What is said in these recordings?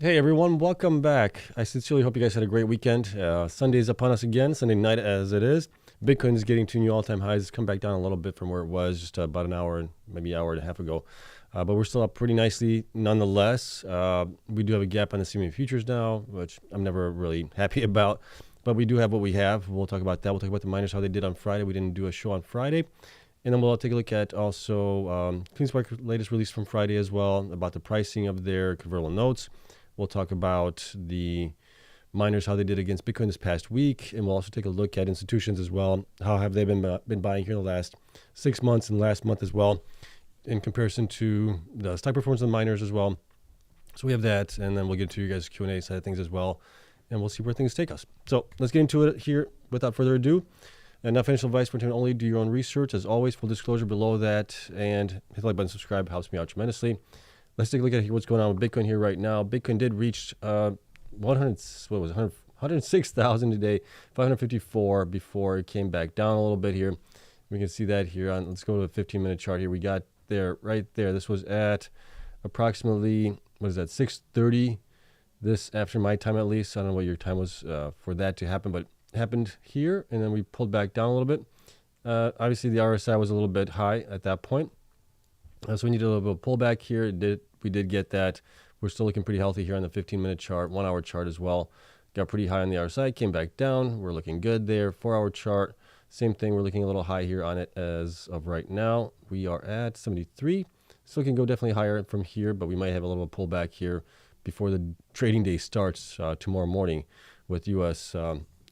Hey everyone, welcome back. I sincerely hope you guys had a great weekend. Sunday's upon us again, Sunday night as it is. Bitcoin is getting to new all-time highs. It's come back down a little bit from where it was just about an hour, maybe an hour and a half ago. But we're still up pretty nicely nonetheless. We do have a gap on the CME futures now, which I'm never really happy about. But we do have what we have. We'll talk about that. We'll talk about the miners, how they did on Friday. We didn't do a show on Friday. And then we'll take a look at also Cleanspark latest release from Friday as well about the pricing of their convertible notes. We'll talk about the miners, how they did against Bitcoin this past week, and we'll also take a look at institutions as well. How have they been buying here in the last 6 months and last month as well, in comparison to the stock performance of the miners as well. So we have that, and then we'll get to you guys' Q&A side of things as well, and we'll see where things take us. So let's get into it here without further ado. And not financial advice for entertainment only. Do your own research. As always, full disclosure below that, and hit the like button, subscribe, helps me out tremendously. Let's take a look at what's going on with Bitcoin here right now. Bitcoin did reach 106,000 today, 554 before it came back down a little bit here. We can see that here on. Let's go to the 15-minute chart here. We got there right there. This was at approximately 6:30. This after my time at least. I don't know what your time was for that to happen, but it happened here, and then we pulled back down a little bit. Obviously, the RSI was a little bit high at that point. So we needed a little bit of pullback here. We did get that. We're still looking pretty healthy here on the 15-minute chart, 1 hour chart as well. Got pretty high on the RSI, came back down. We're looking good there. 4 hour chart, same thing. We're looking a little high here on it as of right now. We are at 73. Still can go definitely higher from here, but we might have a little pullback here before the trading day starts tomorrow morning with U.S.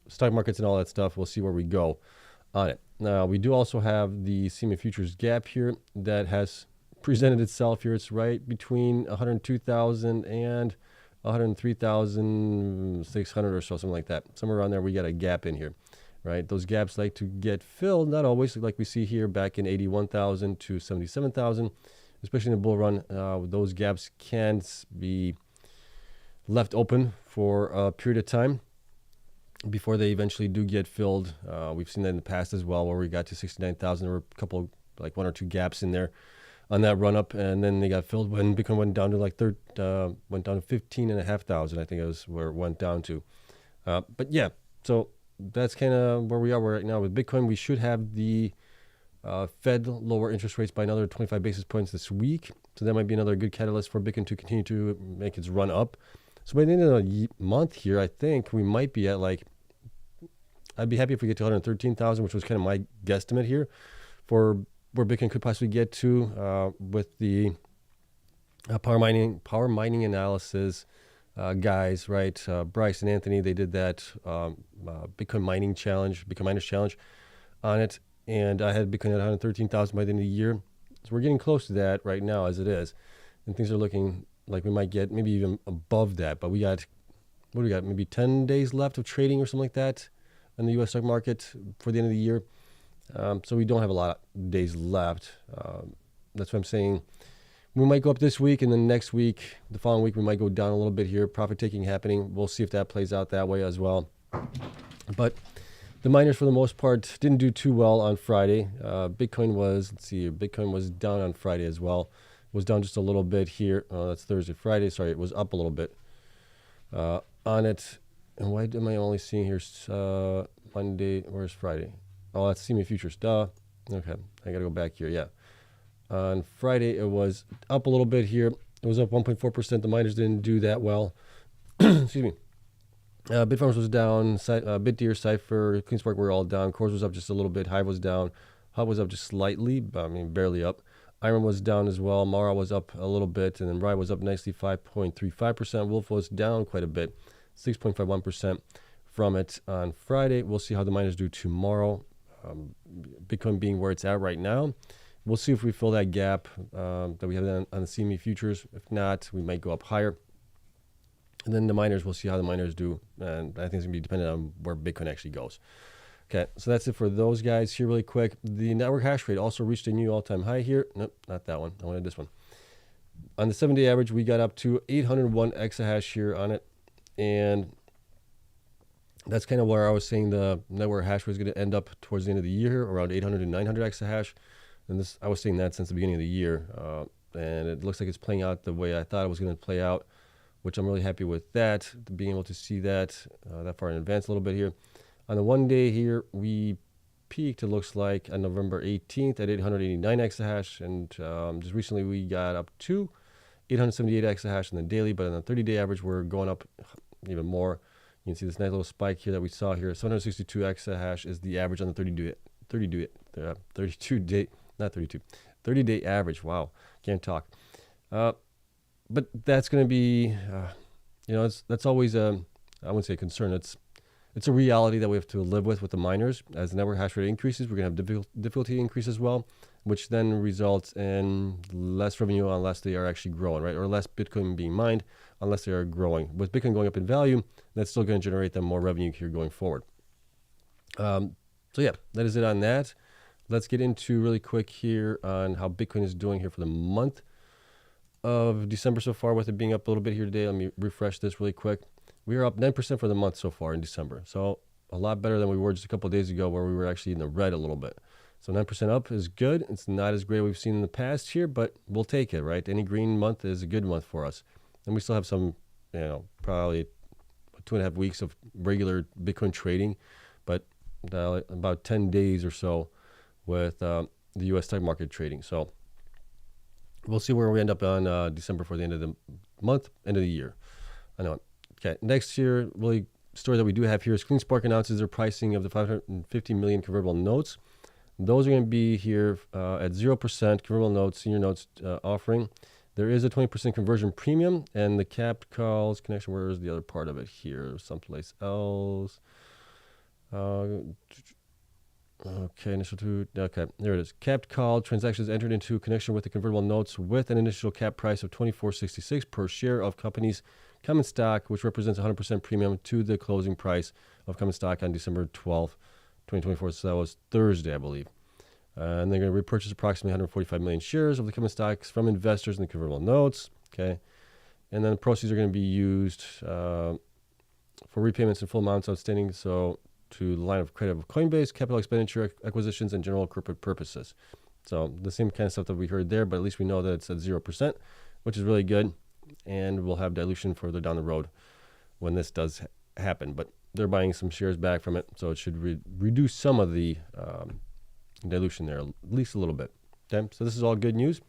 Stock markets and all that stuff. We'll see where we go on it. Now, we do also have the CME futures gap here that has presented itself here. It's right between 102,000 and 103,600 or so, something like that. Somewhere around there, we got a gap in here, right? Those gaps like to get filled, not always, like we see here back in 81,000 to 77,000, especially in the bull run. Those gaps can be left open for a period of time before they eventually do get filled. We've seen that in the past as well, where we got to 69,000. There were a couple, like 1 or 2 gaps in there on that run up, and then they got filled when Bitcoin went down to like went down to 15,500. I think it was where it went down to. But yeah, so that's kind of where we are right now with Bitcoin. We should have the Fed lower interest rates by another 25 basis points this week. So that might be another good catalyst for Bitcoin to continue to make its run up. So by the end of the month here, I think we might be at like, I'd be happy if we get to 113,000, which was kind of my guesstimate here for where Bitcoin could possibly get to with the power mining analysis guys, right? Bryce and Anthony, they did that Bitcoin miners challenge on it, and I had Bitcoin at 113,000 by the end of the year. So we're getting close to that right now as it is, and things are looking like we might get maybe even above that. But we got, what do we got? Maybe 10 days left of trading or something like that in the U.S. stock market for the end of the year. So we don't have a lot of days left. That's what I'm saying. We might go up this week, and then next week, the following week, we might go down a little bit here. Profit taking happening. We'll see if that plays out that way as well. But the miners, for the most part, didn't do too well on Friday. Bitcoin was, let's see here, Bitcoin was down on Friday as well. It was down just a little bit here. Oh, that's Thursday, Friday. Sorry, it was up a little bit on it. And why am I only seeing here Monday? Where's Friday? Oh, that's CME futures. Duh. Okay, I got to go back here. Yeah. On Friday, it was up a little bit here. It was up 1.4%. The miners didn't do that well. Excuse me. Bitfarms was down. BitDeer, Cypher, Cleanspark were all down. CORZ was up just a little bit. Hive was down. Hub was up just slightly, but I mean, barely up. IREN was down as well. Mara was up a little bit. And then Riot was up nicely, 5.35%. Wolf was down quite a bit, 6.51% from it on Friday. We'll see how the miners do tomorrow. Bitcoin being where it's at right now. We'll see if we fill that gap that we have on the CME futures. If not, we might go up higher. And then the miners, we'll see how the miners do. And I think it's going to be dependent on where Bitcoin actually goes. Okay, so that's it for those guys here really quick. The network hash rate also reached a new all-time high here. Nope, not that one. I wanted this one. On the 7-day average, we got up to 801 exahash here on it. And that's kind of where I was saying the network hash rate is going to end up towards the end of the year, around 800 to 900 exahash. And this, I was saying that since the beginning of the year. And it looks like it's playing out the way I thought it was going to play out. which I'm really happy with that, being able to see that that far in advance a little bit here. On the 1 day here, we peaked, it looks like, on November 18th at 889 exahash, and just recently we got up to 878 exahash in the daily, but on the 30-day average, we're going up even more. You can see this nice little spike here that we saw here. 762 exahash is the average on the 30-day average. Wow, can't talk. But that's going to be, that's always I wouldn't say a concern. It's a reality that we have to live with the miners. As the network hash rate increases, we're going to have difficulty increase as well, which then results in less revenue unless they are actually growing, right? Or less Bitcoin being mined unless they are growing. With Bitcoin going up in value, that's still going to generate them more revenue here going forward. So yeah, that is it on that. Let's get into really quick here on how Bitcoin is doing here for the month of December so far, with it being up a little bit here today. Let me refresh this really quick. We are up 9% for the month so far in December. So a lot better than we were just a couple of days ago, where we were actually in the red a little bit. So 9% up is good. It's not as great as we've seen in the past here, but we'll take it, right? Any green month is a good month for us. And we still have some, probably 2.5 weeks of regular Bitcoin trading, but about 10 days or so with the U.S. stock market trading. So we'll see where we end up on December for the end of the month, end of the year. I know. Okay, next here, really story that we do have here is Cleanspark announces their pricing of the 550 million convertible notes. Those are going to be here at 0% convertible notes, senior notes offering. There is a 20% conversion premium, and the capped calls connection. Where is the other part of it here? Someplace else. Okay, there it is. Capped call transactions entered into connection with the convertible notes with an initial cap price of $24.66 per share of company's common stock, which represents 100% premium to the closing price of common stock on December 12th, 2024. So that was Thursday, I believe. And they're going to repurchase approximately 145 million shares of the common stocks from investors in the convertible notes. Okay. And then the proceeds are going to be used for repayments in full amounts outstanding. So to the line of credit of Coinbase, capital expenditure, acquisitions, and general corporate purposes. So the same kind of stuff that we heard there, but at least we know that it's at 0%, which is really good. And we'll have dilution further down the road when this does happen. But they're buying some shares back from it, so it should reduce some of the dilution there, at least a little bit. Okay, so this is all good news.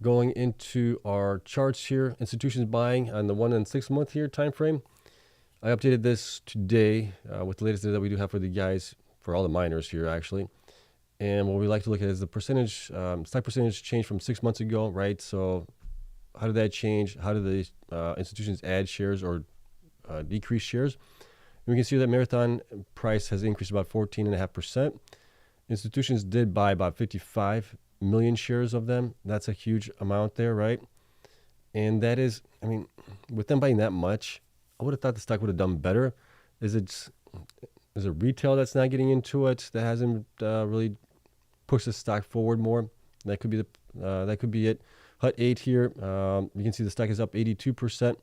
Going into our charts here, institutions buying on the 1 and 6 month here time frame. I updated this today with the latest data that we do have for the guys, for all the miners here actually. And what we like to look at is the percentage, stock percentage change from 6 months ago, right? So how did that change? How did the institutions add shares or decrease shares? And we can see that Marathon price has increased about 14.5%. Institutions did buy about 55 million shares of them. That's a huge amount there, right? And that is, with them buying that much, I would have thought the stock would have done better. Is it retail that's not getting into it, that hasn't really pushed the stock forward more? That could be it. Hut 8 here, you can see the stock is up 82%,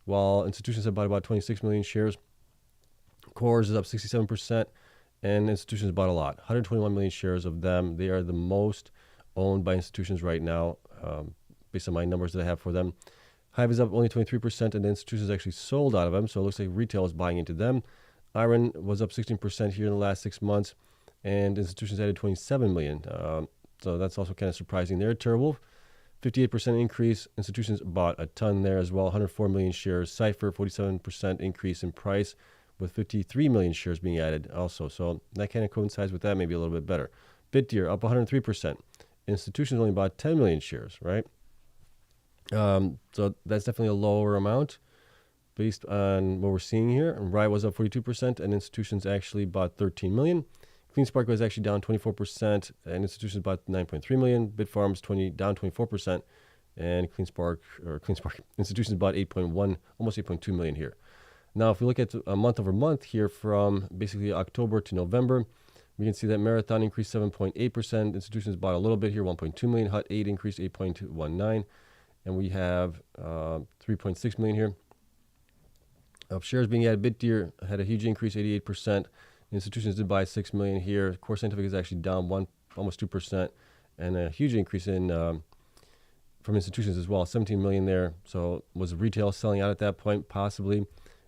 while institutions have bought about 26 million shares. CORZ is up 67%, and institutions bought a lot, 121 million shares of them. They are the most owned by institutions right now, based on my numbers that I have for them. Hive is up only 23%, and the institutions actually sold out of them, so it looks like retail is buying into them. IREN was up 16% here in the last 6 months, and institutions added 27 million. So that's also kind of surprising there. TeraWolf, 58% increase. Institutions bought a ton there as well, 104 million shares. Cypher, 47% increase in price, with 53 million shares being added also. So that kind of coincides with that, maybe a little bit better. BitDeer up 103%. Institutions only bought 10 million shares, right? So that's definitely a lower amount based on what we're seeing here. And Riot was up 42%, and institutions actually bought 13 million. Cleanspark was actually down 24%, and institutions bought 9.3 million. Bitfarms down 24%, and Cleanspark institutions bought 8.1, almost 8.2 million here. Now, if we look at a month over month here from basically October to November, we can see that Marathon increased 7.8%. Institutions bought a little bit here, 1.2 million. Hut 8 increased 8.19, and we have 3.6 million here of shares being added. BitDeer had a huge increase, 88%. Institutions did buy 6 million here. Core Scientific is actually down almost 2%, and a huge increase in from institutions as well, 17 million there. So was retail selling out at that point? Possibly.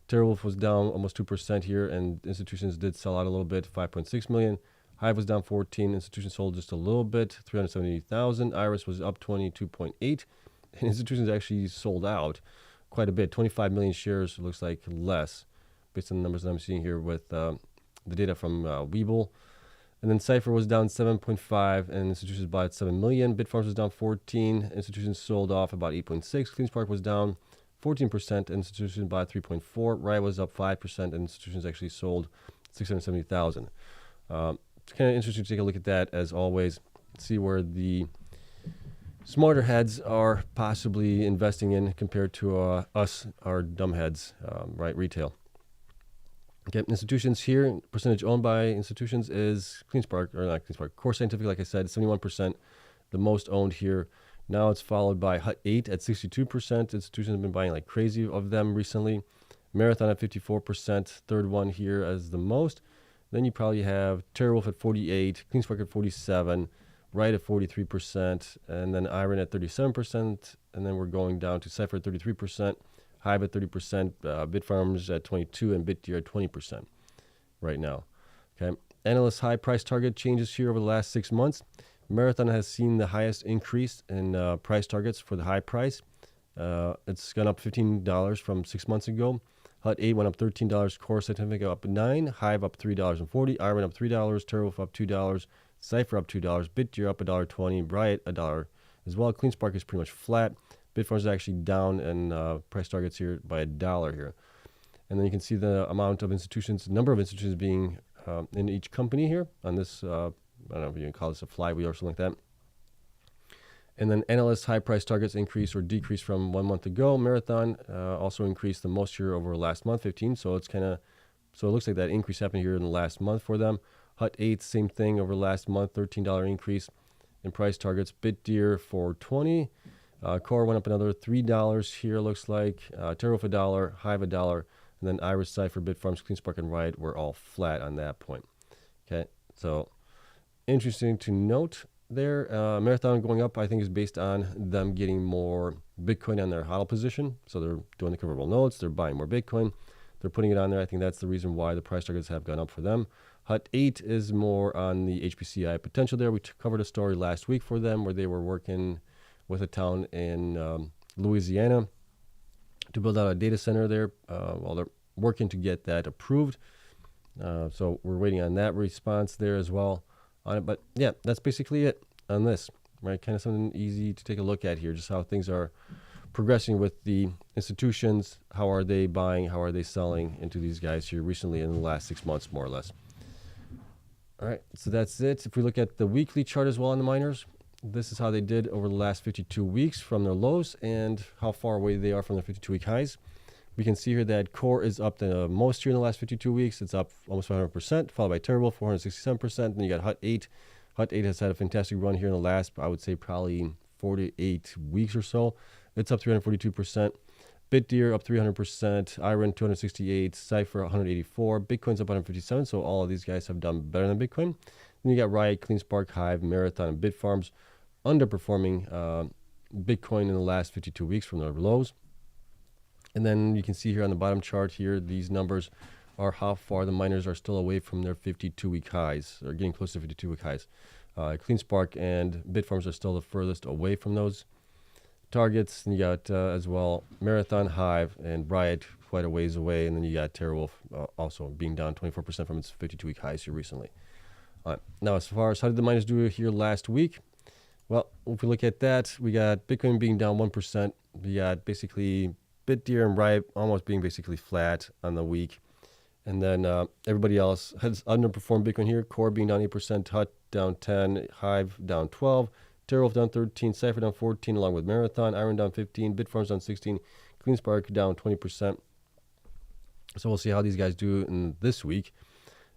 TeraWolf was down almost 2% here, and institutions did sell out a little bit, 5.6 million. Hive was down 14. Institutions sold just a little bit, 370,000. Iris was up 22.8, and institutions actually sold out quite a bit, 25 million shares. Looks like less, based on the numbers that I'm seeing here with the data from Webull. And then Cypher was down 7.5, and institutions bought 7 million. Bitfarms was down 14. Institutions sold off about 8.6. Cleanspark was down 14%, and institutions bought 3.4. Riot was up 5%, and institutions actually sold 670,000. It's kind of interesting to take a look at that, as always, see where the smarter heads are possibly investing in compared to us, our dumb heads, right? Retail. Okay, institutions here, percentage owned by institutions is Cleanspark, or not Cleanspark, Core Scientific, like I said, 71%, the most owned here. Now it's followed by Hut 8 at 62%. Institutions have been buying like crazy of them recently. Marathon at 54%, third one here as the most. Then you probably have TeraWolf at 48, Cleanspark at 47, Riot at 43%, and then IREN at 37%, and then we're going down to Cypher at 33%. Hive at 30%, Bitfarms at 22%, and BitDeer at 20% right now. Okay, analyst high price target changes here over the last 6 months. Marathon has seen the highest increase in price targets for the high price. It's gone up $15 from 6 months ago. Hut 8 went up $13. Core Scientific up $9. Hive up $3.40. IREN up $3. TeraWolf up $2. Cypher up $2. BitDeer up $1.20. Riot $1 as well. Cleanspark is pretty much flat. Bitfarms is actually down in price targets here by $1 here. And then you can see the amount of institutions, number of institutions being in each company here on this, I don't know if you can call this a flywheel or something like that. And then analysts' high price targets increase or decrease from 1 month ago. Marathon also increased the most here over last month, 15. So it's kind of, so it looks like that increase happened here in the last month for them. Hut 8, same thing over last month, $13 increase in price targets. BitDeer $4.20. Core went up another $3 here, looks like. TeraWolf $1, Hive $1, and then Iris, Cypher, Bitfarms, Cleanspark, and Riot were all flat on that point. Okay, so interesting to note there. Marathon going up, I think, is based on them getting more Bitcoin on their HODL position. So they're doing the convertible notes, they're buying more Bitcoin, they're putting it on there. I think that's the reason why the price targets have gone up for them. Hut 8 is more on the HPCI potential there. We covered a story last week for them where they were working with a town in Louisiana to build out a data center there. Well, they're working to get that approved. So we're waiting on that response there as well on it. But yeah, that's basically it on this, right? Kind of something easy to take a look at here, just how things are progressing with the institutions. How are they buying? How are they selling into these guys here recently in the last 6 months, more or less. All right, so that's it. If we look at the weekly chart as well on the miners, this is how they did over the last 52 weeks from their lows and how far away they are from their 52-week highs. We can see here that Core is up the most here in the last 52 weeks. It's up almost 500%, followed by TeraWolf, 467%. Then you got Hut 8. Hut 8 has had a fantastic run here in the last, I would say, probably 48 weeks or so. It's up 342%. BitDeer up 300%. IREN 268. Cypher 184. Bitcoin's up 157. So all of these guys have done better than Bitcoin. Then you got Riot, Cleanspark, Hive, Marathon, and Bitfarms underperforming Bitcoin in the last 52 weeks from their lows. And then you can see here on the bottom chart here, these numbers are how far the miners are still away from their 52-week highs, or getting close to 52-week highs. Cleanspark and Bitfarms are still the furthest away from those targets. And you got as well Marathon, Hive, and Riot quite a ways away. And then you got TeraWolf also being down 24% from its 52-week highs here recently. Now, as far as how did the miners do here last week? Well, if we look at that, we got Bitcoin being down 1%. We got basically BitDeer and Riot almost being basically flat on the week. And then everybody else has underperformed Bitcoin here. Core being down 8%, Hut down 10, Hive down 12, TeraWolf down 13, Cypher down 14, along with Marathon, IREN down 15, Bitfarms down 16, Cleanspark down 20%. So we'll see how these guys do in this week.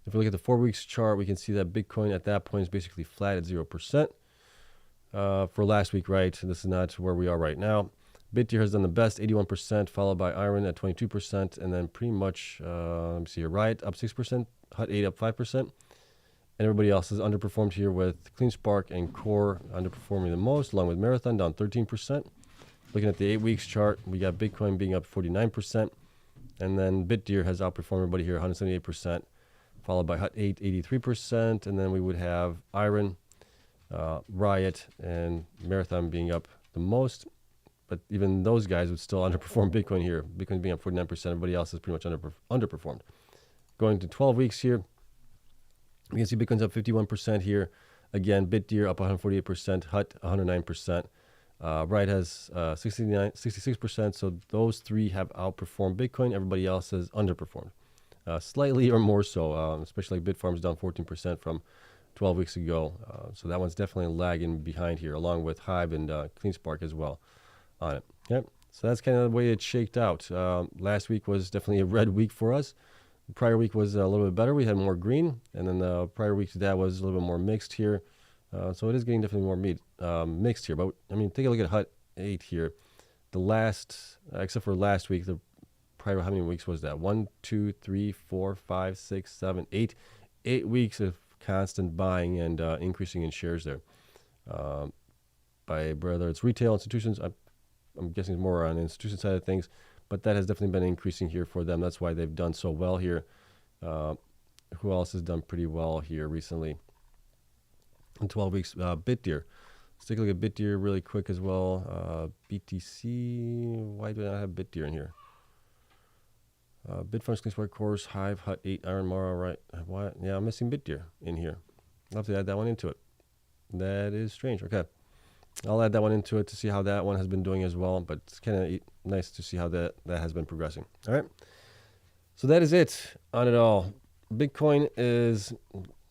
If we look at the 4 weeks chart, we can see that Bitcoin at that point is basically flat at 0%. For last week, right? This is not where we are right now. BitDeer has done the best, 81%, followed by IREN at 22%, and then pretty much, let me see here, Riot up 6%, Hut 8 up 5%, And everybody else has underperformed here, with Cleanspark and Core underperforming the most, along with Marathon down 13%. Looking at the 8 weeks chart, we got Bitcoin being up 49%. And then BitDeer has outperformed everybody here, 178%, followed by Hut 8, 83%. And then we would have IREN, Riot, and Marathon being up the most. But even those guys would still underperform Bitcoin here. Bitcoin being up 49%. Everybody else is pretty much underperformed. Going to 12 weeks here, we can see Bitcoin's up 51% here. Again, BitDeer up 148%, Hut 109%. Riot has 66%. So those three have outperformed Bitcoin. Everybody else has underperformed. Slightly or more so, especially like Bitfarms down 14% from 12 weeks ago. So that one's definitely lagging behind here, along with Hive and Cleanspark as well on it. Yep. So that's kind of the way it shaked out. Last week was definitely a red week for us. The prior week was a little bit better. We had more green. And then the prior week to that was a little bit more mixed here. So it is getting definitely more mixed here. But, I mean, take a look at Hut 8 here. The last, except for last week, the prior, how many weeks was that? 1, 2, 3, 4, 5, 6, 7, 8. 8 weeks of constant buying and increasing in shares there. By whether it's retail, institutions, I'm guessing it's more on the institution side of things, but that has definitely been increasing here for them. That's why they've done so well here. Who else has done pretty well here recently? In 12 weeks, BitDeer. Let's take a look at BitDeer really quick as well. BTC, why do I not have BitDeer in here? Bitfarms, Cleanspark, CORZ, Hive, Hut 8, IREN, Mara, right? What? Yeah, I'm missing BitDeer in here. I'll have to add that one into it. That is strange. Okay. I'll add that one into it to see how that one has been doing as well, but it's kind of nice to see how that has been progressing. All right. So that is it on it all. Bitcoin is,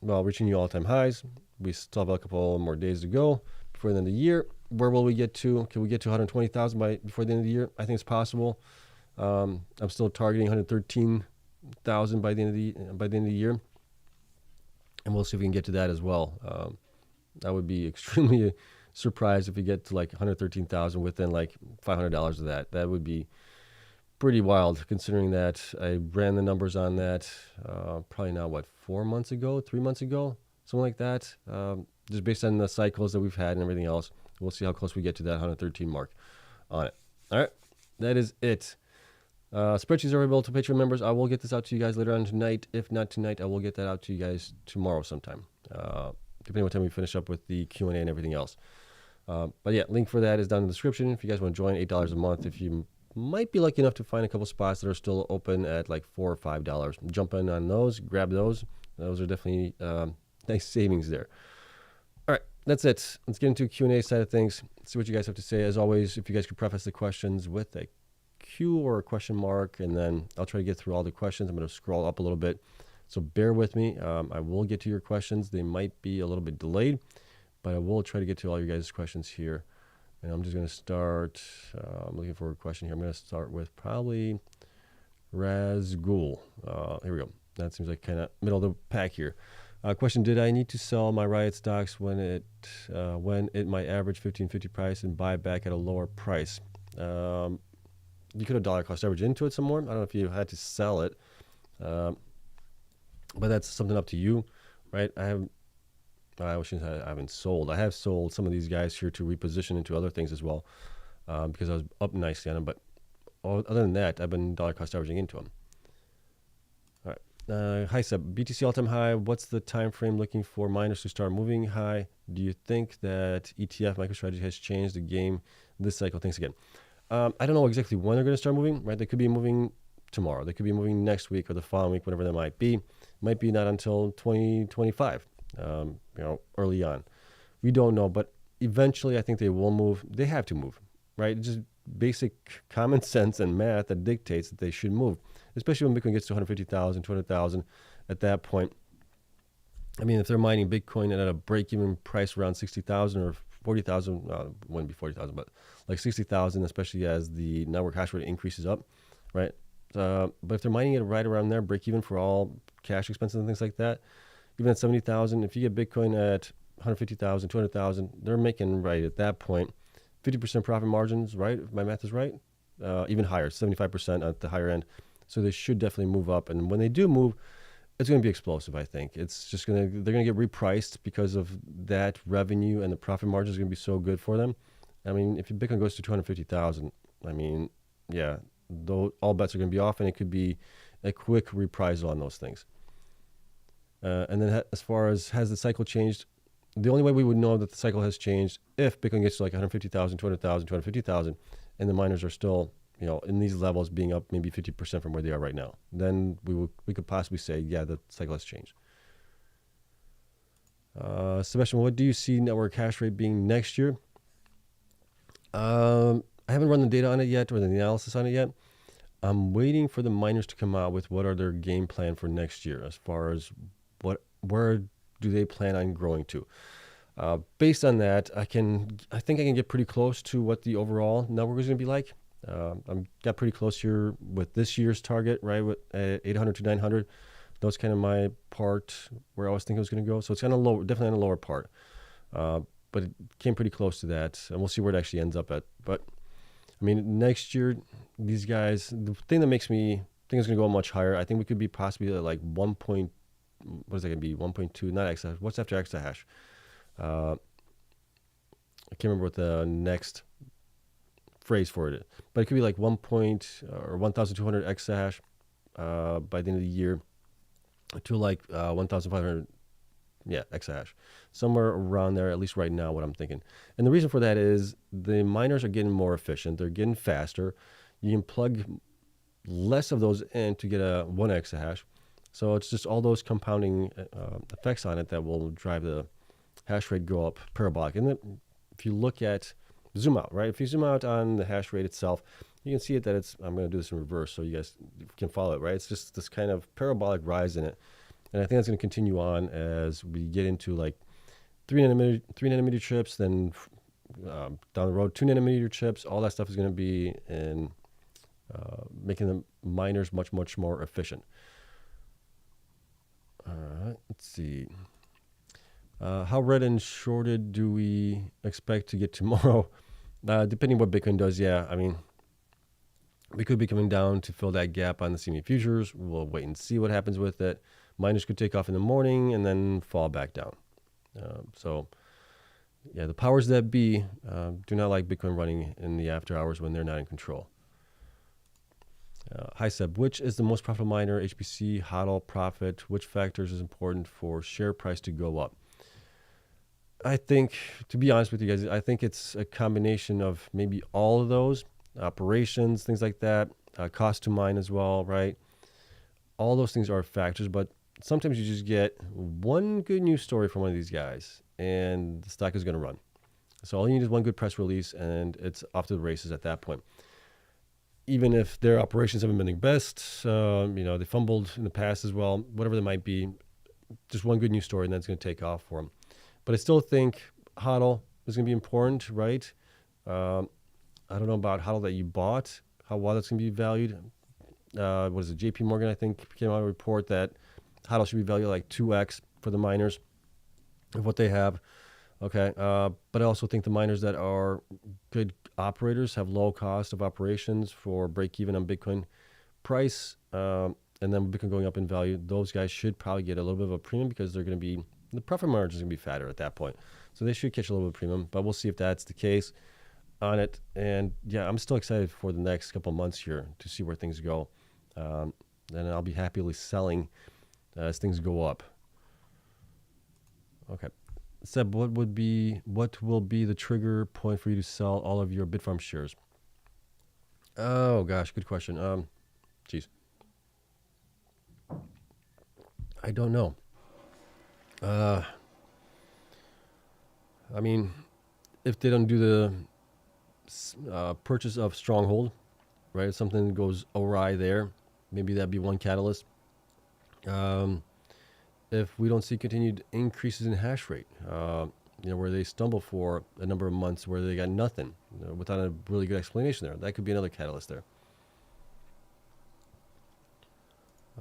well, reaching new all-time highs. We still have a couple more days to go before the end of the year. Where will we get to? Can we get to 120,000 before the end of the year? I think it's possible. I'm still targeting 113,000 by the end of the year, and we'll see if we can get to that as well. I would be extremely surprised if we get to like 113,000 within like $500 of that. That would be pretty wild, considering that I ran the numbers on that probably now, 3 months ago, something like that. Just based on the cycles that we've had and everything else, we'll see how close we get to that 113 mark on it. All right, that is it. Spreadsheets are available to Patreon members. I will get this out to you guys later on tonight. If not tonight, I will get that out to you guys tomorrow sometime, depending on what time we finish up with the Q&A and everything else. But yeah, link for that is down in the description. If you guys want to join, $8 a month. If you might be lucky enough to find a couple spots that are still open at like $4 or $5, jump in on those, grab those. Those are definitely nice savings there. All right, that's it. Let's get into Q&A side of things. See what you guys have to say. As always, if you guys could preface the questions with a Q or a question mark, and then I'll try to get through all the questions. I'm going to scroll up a little bit, so bear with me. I will get to your questions. They might be a little bit delayed, but I will try to get to all your guys' questions here. And I'm just going to start. I'm looking for a question here. I'm going to start with probably Razgul. Here we go. That seems like kind of middle of the pack here. Question: did I need to sell my Riot stocks when it my average 1550 price and buy back at a lower price? You could have dollar cost average into it some more. I don't know if you had to sell it, but that's something up to you, right? I haven't sold. I have sold some of these guys here to reposition into other things as well, because I was up nicely on them. But other than that, I've been dollar cost averaging into them. All right. Hi Seb, BTC all-time high. What's the time frame looking for miners to start moving high? Do you think that ETF MicroStrategy has changed the game this cycle? Thanks again. I don't know exactly when they're going to start moving, right? They could be moving tomorrow. They could be moving next week or the following week, whatever that might be. Might be not until 2025, early on. We don't know, but eventually I think they will move. They have to move, right? It's just basic common sense and math that dictates that they should move, especially when Bitcoin gets to 150,000, 200,000 at that point. I mean, if they're mining Bitcoin at a break-even price around 60,000 or 40,000, wouldn't be 40,000, but like 60,000, especially as the network hash rate increases up, right? But if they're mining it right around there, break even for all cash expenses and things like that, even at 70,000, if you get Bitcoin at 150,000, 200,000, they're making right at that point 50% profit margins, right? If my math is right, even higher, 75% at the higher end. So they should definitely move up. And when they do move, it's going to be explosive. I think it's just they're going to get repriced because of that revenue, and the profit margin is going to be so good for them. I mean, if your Bitcoin goes to 250,000, I mean, yeah, all bets are going to be off, and it could be a quick reprisal on those things. And then as far as has the cycle changed, the only way we would know that the cycle has changed if Bitcoin gets to like 150,000, 200,000, 250,000, and the miners are still, in these levels being up maybe 50% from where they are right now. Then we could possibly say, yeah, the cycle has changed. Sebastian, what do you see network hash rate being next year? I haven't run the data on it yet or the analysis on it yet. I'm waiting for the miners to come out with what are their game plan for next year as far as where do they plan on growing to. Based on that, I think I can get pretty close to what the overall network is going to be like. I'm got pretty close here with this year's target, right? With 800 to 900. That's kind of my part where I was thinking it was going to go. So it's kind of low, definitely on the lower part. But it came pretty close to that, and we'll see where it actually ends up at. But I mean, next year, these guys, the thing that makes me think it's going to go much higher, I think we could be possibly at like what is that going to be? 1.2, not exahash. What's after exahash? I can't remember what the next phrase for it is, but it could be like 1,200 exahash by the end of the year to like 1,500 exahash, somewhere around there, at least right now, what I'm thinking. And the reason for that is the miners are getting more efficient. They're getting faster. You can plug less of those in to get a 1 exahash. So it's just all those compounding effects on it that will drive the hash rate go up parabolic. And then if you look at, zoom out, right? If you zoom out on the hash rate itself, you can see it that I'm going to do this in reverse so you guys can follow it, right? It's just this kind of parabolic rise in it. And I think that's going to continue on as we get into like 3 nanometer chips, then down the road 2 nanometer chips. All that stuff is going to be in making the miners much, much more efficient. All right, let's see. How red and shorted do we expect to get tomorrow? Depending what Bitcoin does, yeah. I mean, we could be coming down to fill that gap on the CME futures. We'll wait and see what happens with it. Miners could take off in the morning and then fall back down. So, yeah, the powers that be do not like Bitcoin running in the after hours when they're not in control. Hi, Seb. Which is the most profitable miner, HPC, HODL, profit? Which factors is important for share price to go up? I think, to be honest with you guys, I think it's a combination of maybe all of those, operations, things like that, cost to mine as well, right? All those things are factors, but sometimes you just get one good news story from one of these guys, and the stock is going to run. So all you need is one good press release, and it's off to the races at that point. Even if their operations haven't been the best, they fumbled in the past as well, whatever they might be, just one good news story, and that's going to take off for them. But I still think HODL is going to be important, right? I don't know about HODL that you bought, how well that's going to be valued. What is it? JP Morgan, I think, came out a report that HODL should be valued like 2x for the miners of what they have. Okay. But I also think the miners that are good operators have low cost of operations for break even on Bitcoin price. And then Bitcoin going up in value, those guys should probably get a little bit of a premium because they're going to be, the profit margin is going to be fatter at that point. So they should catch a little bit of premium, but we'll see if that's the case on it. And yeah, I'm still excited for the next couple of months here to see where things go. And I'll be happily selling as things go up. Okay. Seb, what will be the trigger point for you to sell all of your Bitfarms shares? Oh gosh, good question. Geez. I don't know. I mean, if they don't do the purchase of Stronghold, right? If something goes awry there, maybe that'd be one catalyst. If we don't see continued increases in hash rate, where they stumble for a number of months where they got nothing without a really good explanation there, that could be another catalyst there.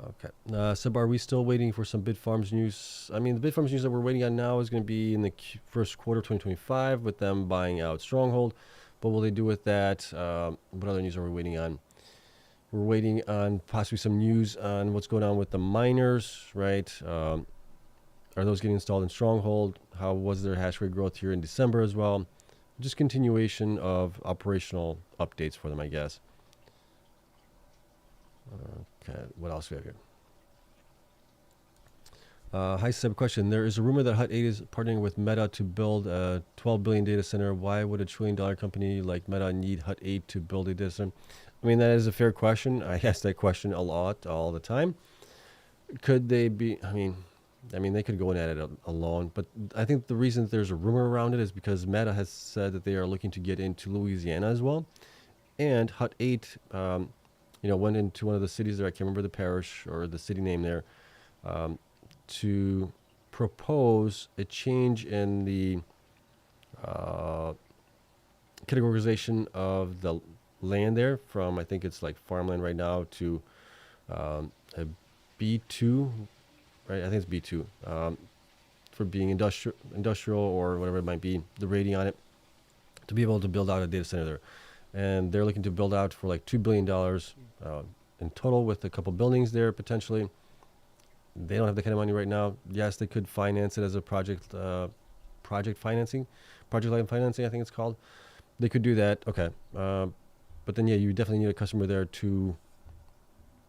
Okay. Seb, are we still waiting for some Bitfarms news? I mean, the Bitfarms news that we're waiting on now is going to be in the first quarter of 2025 with them buying out Stronghold. But what will they do with that? What other news are we waiting on? We're waiting on possibly some news on what's going on with the miners, right? Are those getting installed in Stronghold? How was their hash rate growth here in December as well? Just continuation of operational updates for them, I guess. Okay, what else do we have here? Hi Seb, question. There is a rumor that Hut 8 is partnering with Meta to build a 12 billion data center. Why would a $1 trillion company like Meta need Hut 8 to build a data center? I mean, that is a fair question. I ask that question a lot, all the time. Could they be, I mean, they could go in at it alone, but I think the reason that there's a rumor around it is because Meta has said that they are looking to get into Louisiana as well. And Hut 8, went into one of the cities there. I can't remember the parish or the city name there. To propose a change in the categorization of the land there from, I think it's like farmland right now, to a B2, right? I think it's B2 for being industrial or whatever it might be, the rating on it, to be able to build out a data center there. And they're looking to build out for like $2 billion in total with a couple buildings there potentially. They don't have the kind of money right now. Yes, they could finance it as a project line financing, I think it's called. They could do that. Okay. But then, yeah, you definitely need a customer there to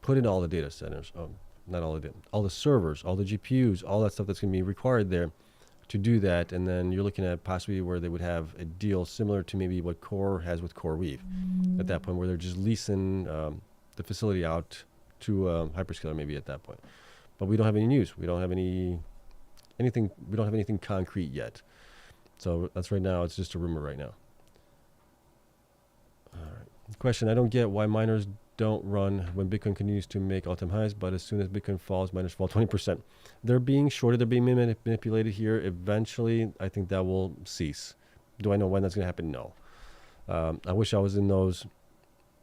put in all the data centers. Not all of it, all the servers, all the GPUs, all that stuff that's going to be required there to do that. And then you're looking at possibly where they would have a deal similar to maybe what Core has with CoreWeave at that point, where they're just leasing the facility out to a hyperscaler maybe at that point. But we don't have any news. We don't have anything. We don't have anything concrete yet. So that's right now. It's just a rumor right now. All right. Question. I don't get why miners don't run when Bitcoin continues to make all-time highs, but as soon as Bitcoin falls, miners fall 20%. They're being shorted. They're being manipulated here. Eventually, I think that will cease. Do I know when that's going to happen? No. I wish I was in those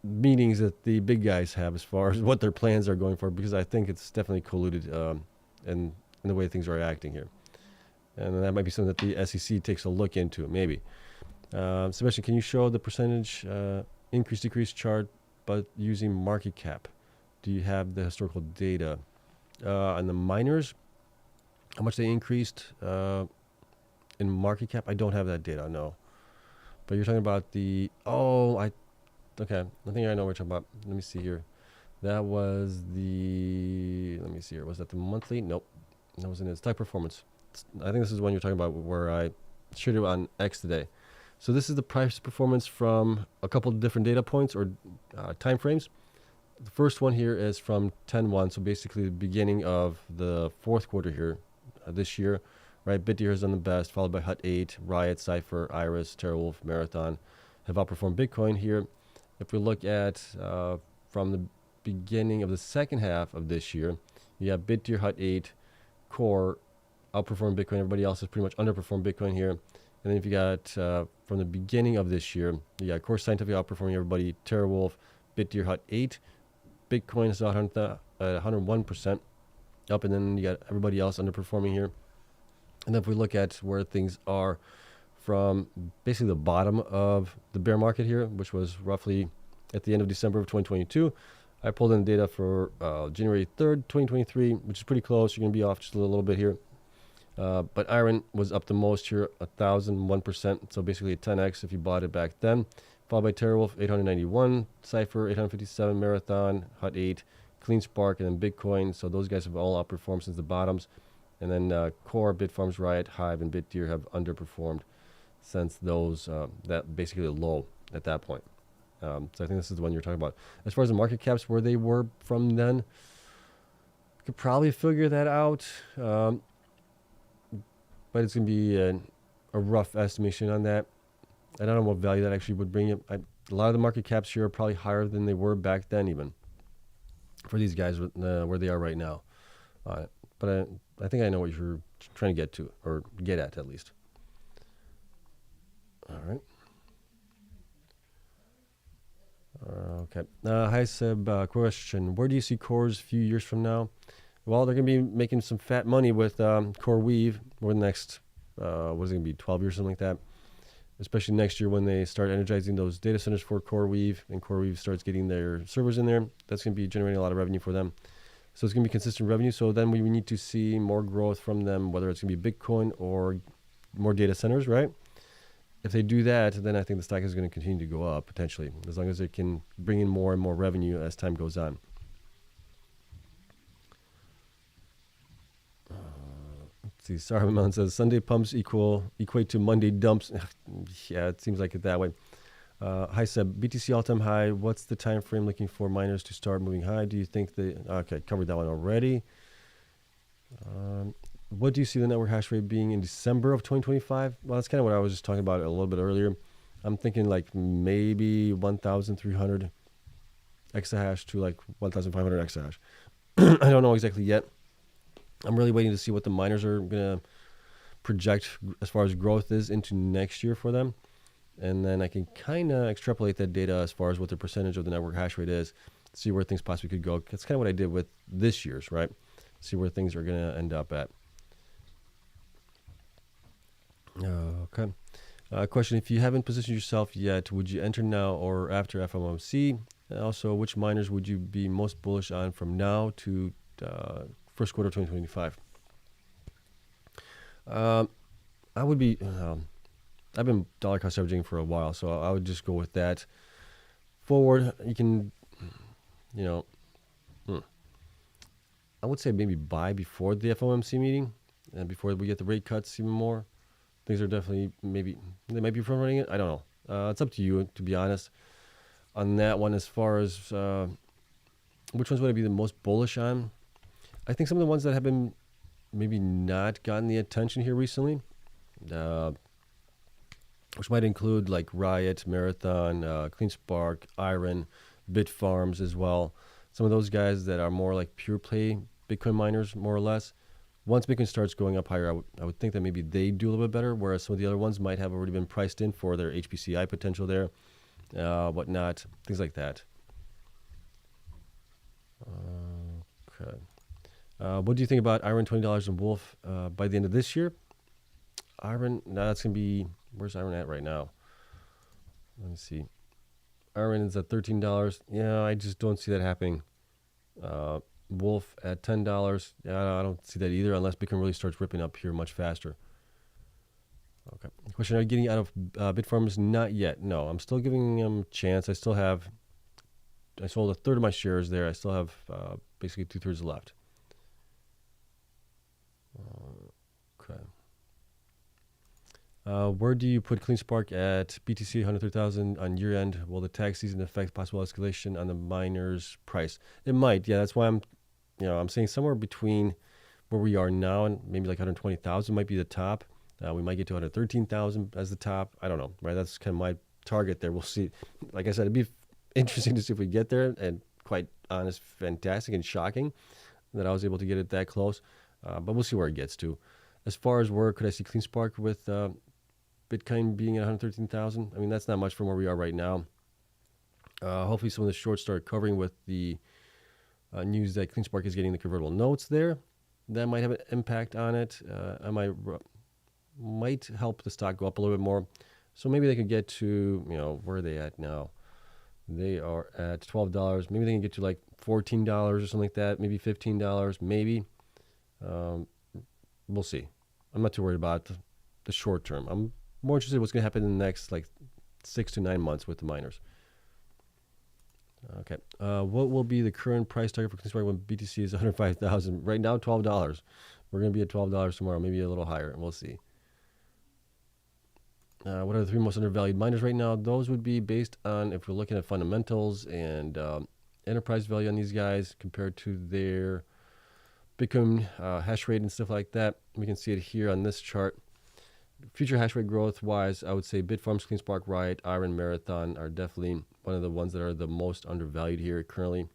meetings that the big guys have as far as what their plans are going for, because I think it's definitely colluded in the way things are acting here. And that might be something that the SEC takes a look into, maybe. Sebastian, can you show the percentage increase, decrease chart, but using market cap? Do you have the historical data on the miners? How much they increased in market cap? I don't have that data, no. But you're talking about the, okay, I think I know what you're talking about. Let me see here. That was the, let me see here. Was that the monthly? Nope. That wasn't it. Stock performance. I think this is one you're talking about where I shared it on X today. So this is the price performance from a couple of different data points or time frames. The first one here is from 10/1, so basically the beginning of the fourth quarter here this year, right? BitTF has done the best, followed by Hut 8, Riot, Cypher, Iris, TeraWolf, Marathon have outperformed Bitcoin here. If we look at from the beginning of the second half of this year, you have BitTF, Hut 8, Core outperformed Bitcoin. Everybody else has pretty much underperformed Bitcoin here. And then if you got from the beginning of this year, you got CORZ Scientific outperforming everybody, TeraWolf, BitTF, Hut 8, Bitcoin is 101% up, and then you got everybody else underperforming here. And then if we look at where things are from basically the bottom of the bear market here, which was roughly at the end of December of 2022, I pulled in data for January 3rd, 2023, which is pretty close. You're going to be off just a little bit here. But IREN was up the most here, 1,001%. So basically a 10x if you bought it back then. Followed by TeraWolf, 891, Cypher, 857, Marathon, Hut 8, Cleanspark, and then Bitcoin. So those guys have all outperformed since the bottoms. And then Core, Bitfarms, Riot, Hive, and BitTF have underperformed since those, that basically a low at that point. So I think this is the one you're talking about. As far as the market caps, where they were from then, you could probably figure that out. But it's going to be a rough estimation on that. I don't know what value that actually would bring you. A lot of the market caps here are probably higher than they were back then, even for these guys where they are right now. But I think I know what you're trying to get to, or get at least. All right. Okay. Hi, Seb. Question. Where do you see CORZ a few years from now? Well, they're going to be making some fat money with CoreWeave over the next, what is it going to be, 12 years, something like that. especially next year when they start energizing those data centers for CoreWeave and CoreWeave starts getting their servers in there. That's going to be generating a lot of revenue for them. So it's going to be consistent revenue. So then we need to see more growth from them, whether it's going to be Bitcoin or more data centers, right? If they do that, then I think the stock is going to continue to go up potentially, as long as it can bring in more and more revenue as time goes on. Let's see. Sarah Mountain says Sunday pumps equate to Monday dumps. Yeah, it seems like it that way. Hi Seb, BTC all-time high. What's the time frame looking for miners to start moving high? Do you think okay, covered that one already. What do you see the network hash rate being in December of 2025? Well, that's kind of what I was just talking about a little bit earlier. I'm thinking like maybe 1,300 exahash to like 1,500 exahash. I don't know exactly yet. I'm really waiting to see what the miners are going to project as far as growth is into next year for them. And then I can kind of extrapolate that data as far as what the percentage of the network hash rate is, see where things possibly could go. That's kind of what I did with this year's, right? See where things are going to end up at. Okay. Question, if you haven't positioned yourself yet, would you enter now or after FOMC? And also, which miners would you be most bullish on from now to first quarter of 2025? I would be... I've been dollar cost averaging for a while, so I would just go with that. Forward, you can, I would say maybe buy before the FOMC meeting and before we get the rate cuts even more. Things are definitely they might be front running it. I don't know. It's up to you, to be honest, on that one. As far as which ones would I be the most bullish on? I think some of the ones that have been maybe not gotten the attention here recently, which might include like Riot, Marathon, Cleanspark, IREN, Bitfarms as well. Some of those guys that are more like pure play Bitcoin miners, more or less. Once Bitcoin starts going up higher, I would think that maybe they do a little bit better, whereas some of the other ones might have already been priced in for their HPCI potential there, whatnot, things like that. Okay. What do you think about IREN $20 and Wolf by the end of this year? IREN, now that's going to be, where's IREN at right now? Let me see. IREN is at $13. Yeah, I just don't see that happening. Wolf at $10. Yeah, I don't see that either unless Bitcoin really starts ripping up here much faster. Okay. Question, are you getting out of Bitfarms? Not yet. No, I'm still giving them a chance. I sold a third of my shares there. I still have basically 2/3 left. Okay. Where do you put Cleanspark at BTC 130,000 on year end? Will the tax season affect possible escalation on the miner's price? It might. Yeah, that's why I'm saying somewhere between where we are now and maybe like 120,000 might be the top. We might get to 113,000 as the top. I don't know, right? That's kind of my target there. We'll see. Like I said, it'd be interesting to see if we get there, and quite honest, fantastic and shocking that I was able to get it that close. But we'll see where it gets to. As far as where could I see Cleanspark with Bitcoin being at 113,000? I mean, that's not much from where we are right now. Hopefully some of the shorts start covering with the news that Cleanspark is getting the convertible notes there. That might have an impact on it. I might help the stock go up a little bit more. So maybe they could get to, where are they at now? They are at $12. Maybe they can get to like $14 or something like that. Maybe $15, maybe. We'll see. I'm not too worried about the short term. I'm more interested in what's going to happen in the next like 6 to 9 months with the miners. Okay. What will be the current price target for Cleanspark when BTC is 105,000? Right now, $12. We're going to be at $12 tomorrow, maybe a little higher, and we'll see. What are the 3 most undervalued miners right now? Those would be based on, if we're looking at fundamentals and enterprise value on these guys compared to their Bitcoin hash rate and stuff like that. We can see it here on this chart. Future hash rate growth wise, I would say Bitfarms, Cleanspark, Riot, IREN, Marathon are definitely one of the ones that are the most undervalued here currently.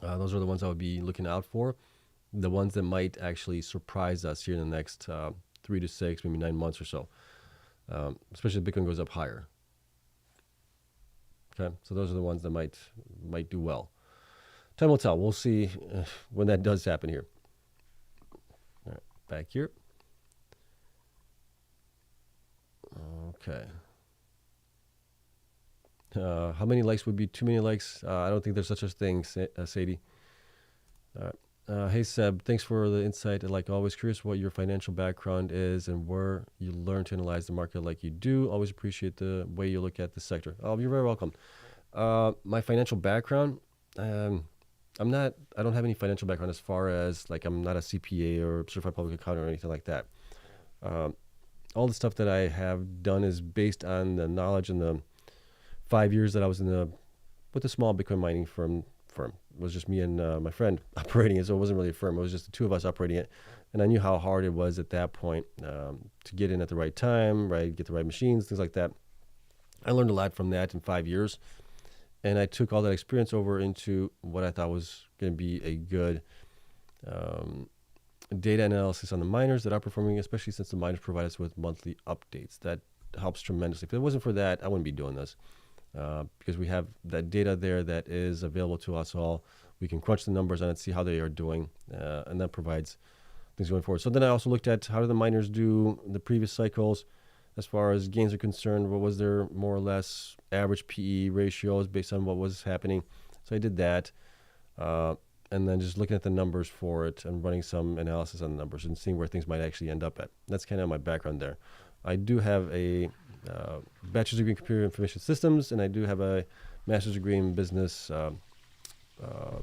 Those are the ones I would be looking out for. The ones that might actually surprise us here in the next 3 to 6, maybe 9 months or so. Especially if Bitcoin goes up higher. Okay, so those are the ones that might do well. Time will tell. We'll see when that does happen here. All right, back here. Okay. How many likes would be too many likes? I don't think there's such a thing, Sadie. All right. Hey Seb, thanks for the insight. And like always, curious what your financial background is and where you learn to analyze the market like you do. Always appreciate the way you look at the sector. Oh, you're very welcome. My financial background, I don't have any financial background as far as like I'm not a CPA or certified public accountant or anything like that. All the stuff that I have done is based on the knowledge and the 5 years that I was with a small Bitcoin mining firm. It was just me and my friend operating it, so it wasn't really a firm. It was just the two of us operating it, and I knew how hard it was at that point to get in at the right time, right, get the right machines, things like that. I learned a lot from that in 5 years, and I took all that experience over into what I thought was going to be a good data analysis on the miners that are performing, especially since the miners provide us with monthly updates. That helps tremendously. If it wasn't for that, I wouldn't be doing this. Because we have that data there that is available to us all. We can crunch the numbers on it, see how they are doing, and that provides things going forward. So then I also looked at how did the miners do in the previous cycles as far as gains are concerned. What was their more or less average PE ratios based on what was happening? So I did that, and then just looking at the numbers for it and running some analysis on the numbers and seeing where things might actually end up at. That's kind of my background there. I do have a bachelor's degree in computer information systems, and I do have a master's degree in business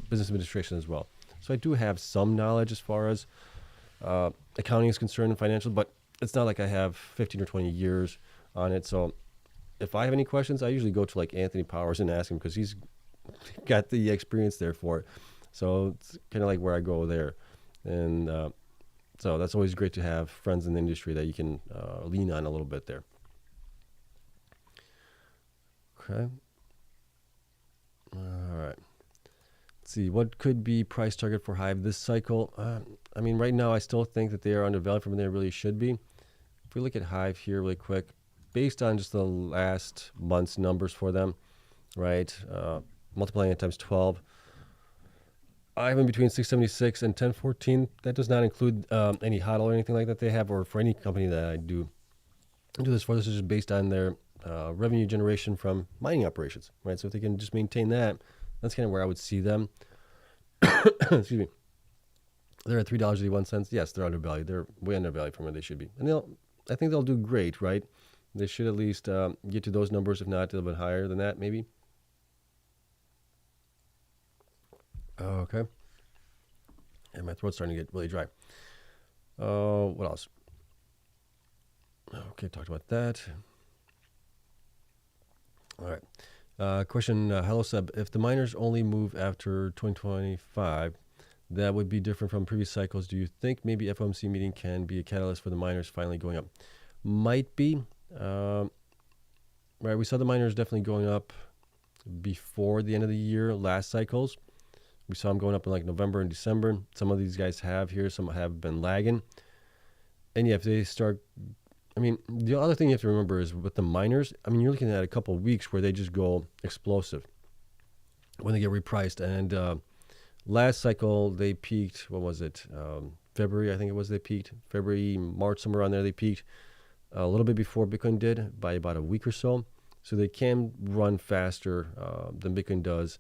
administration as well. So I do have some knowledge as far as accounting is concerned and financial, but it's not like I have 15 or 20 years on it. So if I have any questions, I usually go to like Anthony Powers and ask him because he's got the experience there for it. So it's kind of like where I go there. And so that's always great to have friends in the industry that you can lean on a little bit there. Okay. All right. Let's see. What could be price target for Hive this cycle? I mean, right now, I still think that they are undervalued from where they really should be. If we look at Hive here really quick, based on just the last month's numbers for them, right, multiplying it times 12, I'm in between 676 and 1014. That does not include any HODL or anything like that they have, or for any company that I do this for. This is just based on their revenue generation from mining operations, right? So if they can just maintain that, that's kind of where I would see them. Excuse me. They're at $3.81. Yes, they're undervalued. They're way undervalued from where they should be. And I think they'll do great, right? They should at least get to those numbers, if not a little bit higher than that, maybe. Okay. And my throat's starting to get really dry. What else? Okay, talked about that. All right. Question, hello Seb. If the miners only move after 2025, that would be different from previous cycles. Do you think maybe FOMC meeting can be a catalyst for the miners finally going up? Might be. Right, we saw the miners definitely going up before the end of the year, last cycles. We saw them going up in like November and December. Some of these guys have here, some have been lagging. And yeah, if they start, I mean, the other thing you have to remember is with the miners, I mean, you're looking at a couple of weeks where they just go explosive when they get repriced. And last cycle, they peaked, what was it? February, I think it was, they peaked. February, March, somewhere around there, they peaked a little bit before Bitcoin did by about a week or so. So they can run faster than Bitcoin does.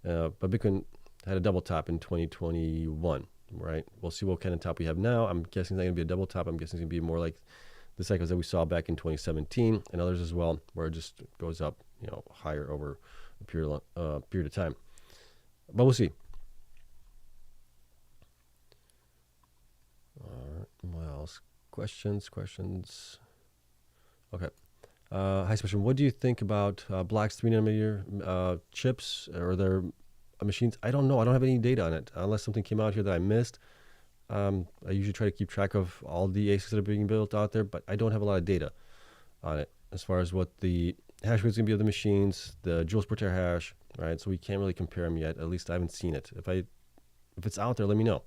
But Bitcoin had a double top in 2021, right? We'll see what kind of top we have now. I'm guessing it's not going to be a double top. I'm guessing it's going to be more like the cycles that we saw back in 2017 and others as well, where it just goes up, higher over a period of time. But we'll see. All right. What else? Questions. Okay. Hi, Special. What do you think about Black's 3nm chips or their machines? I don't know. I don't have any data on it unless something came out here that I missed. I usually try to keep track of all the ASICs that are being built out there, but I don't have a lot of data on it as far as what the hash rate is going to be of the machines, the joules per terahash, right? So we can't really compare them yet. At least I haven't seen it. If it's out there, let me know.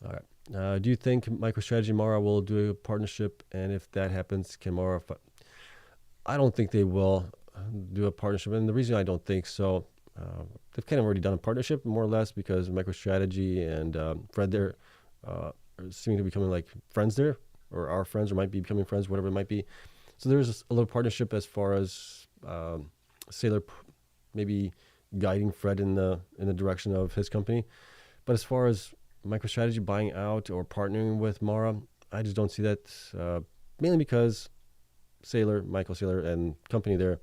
All right. Do you think MicroStrategy and Mara will do a partnership? And if that happens, can Mara... I don't think they will do a partnership. And the reason I don't think so, they've kind of already done a partnership, more or less, because MicroStrategy and Fred there are seeming to be becoming like friends there. or our friends, or might be becoming friends, whatever it might be. So there's a little partnership as far as Saylor maybe guiding Fred in the direction of his company. But as far as MicroStrategy buying out or partnering with Mara, I just don't see that, mainly because Michael Saylor and company there,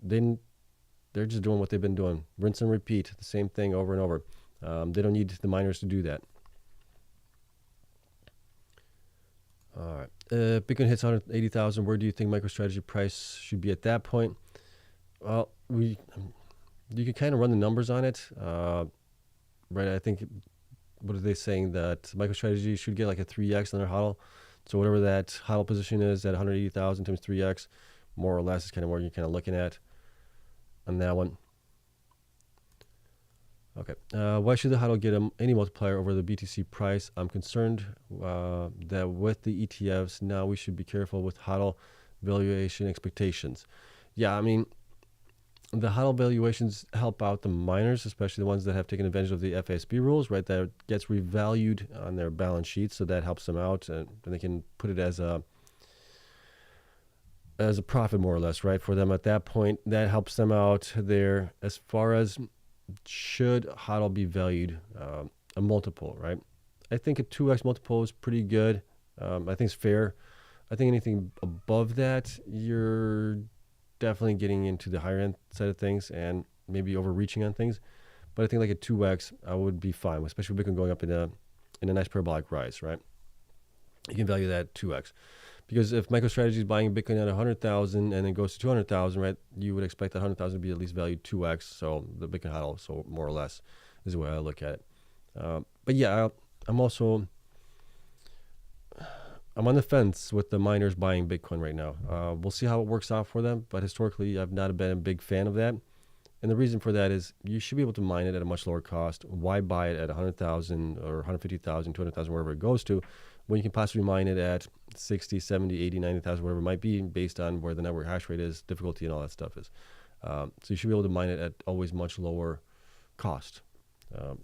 they're just doing what they've been doing. Rinse and repeat, the same thing over and over. They don't need the miners to do that. All right. Bitcoin hits 180,000. Where do you think MicroStrategy price should be at that point? Well, you can kind of run the numbers on it. Right, I think, what are they saying? That MicroStrategy should get like a 3x on their HODL. So whatever that HODL position is at 180,000 times 3x, more or less, is kind of what you're kind of looking at on that one. Okay. Why should the HODL get any multiplier over the BTC price? I'm concerned that with the ETFs, now we should be careful with HODL valuation expectations. Yeah, I mean, the HODL valuations help out the miners, especially the ones that have taken advantage of the FASB rules, right? That gets revalued on their balance sheet, so that helps them out, and they can put it as a profit, more or less, right? For them at that point, that helps them out there. As far as should HODL be valued, a multiple, right? I think a 2x multiple is pretty good. I think it's fair. I think anything above that, you're definitely getting into the higher end side of things and maybe overreaching on things. But I think like a 2x, I would be fine, especially with Bitcoin going up in a nice parabolic rise, right? You can value that 2x. Because if MicroStrategy is buying Bitcoin at 100,000 and then goes to 200,000, right, you would expect that 100,000 to be at least valued 2x. So the Bitcoin HODL, so more or less, is the way I look at it. But yeah, I'm on the fence with the miners buying Bitcoin right now. We'll see how it works out for them. But historically, I've not been a big fan of that. And the reason for that is you should be able to mine it at a much lower cost. Why buy it at 100,000 or 150,000, 200,000, wherever it goes to, when you can possibly mine it at 60, 70, 80, 90,000, whatever it might be, based on where the network hash rate is, difficulty, and all that stuff is. So you should be able to mine it at always much lower cost, and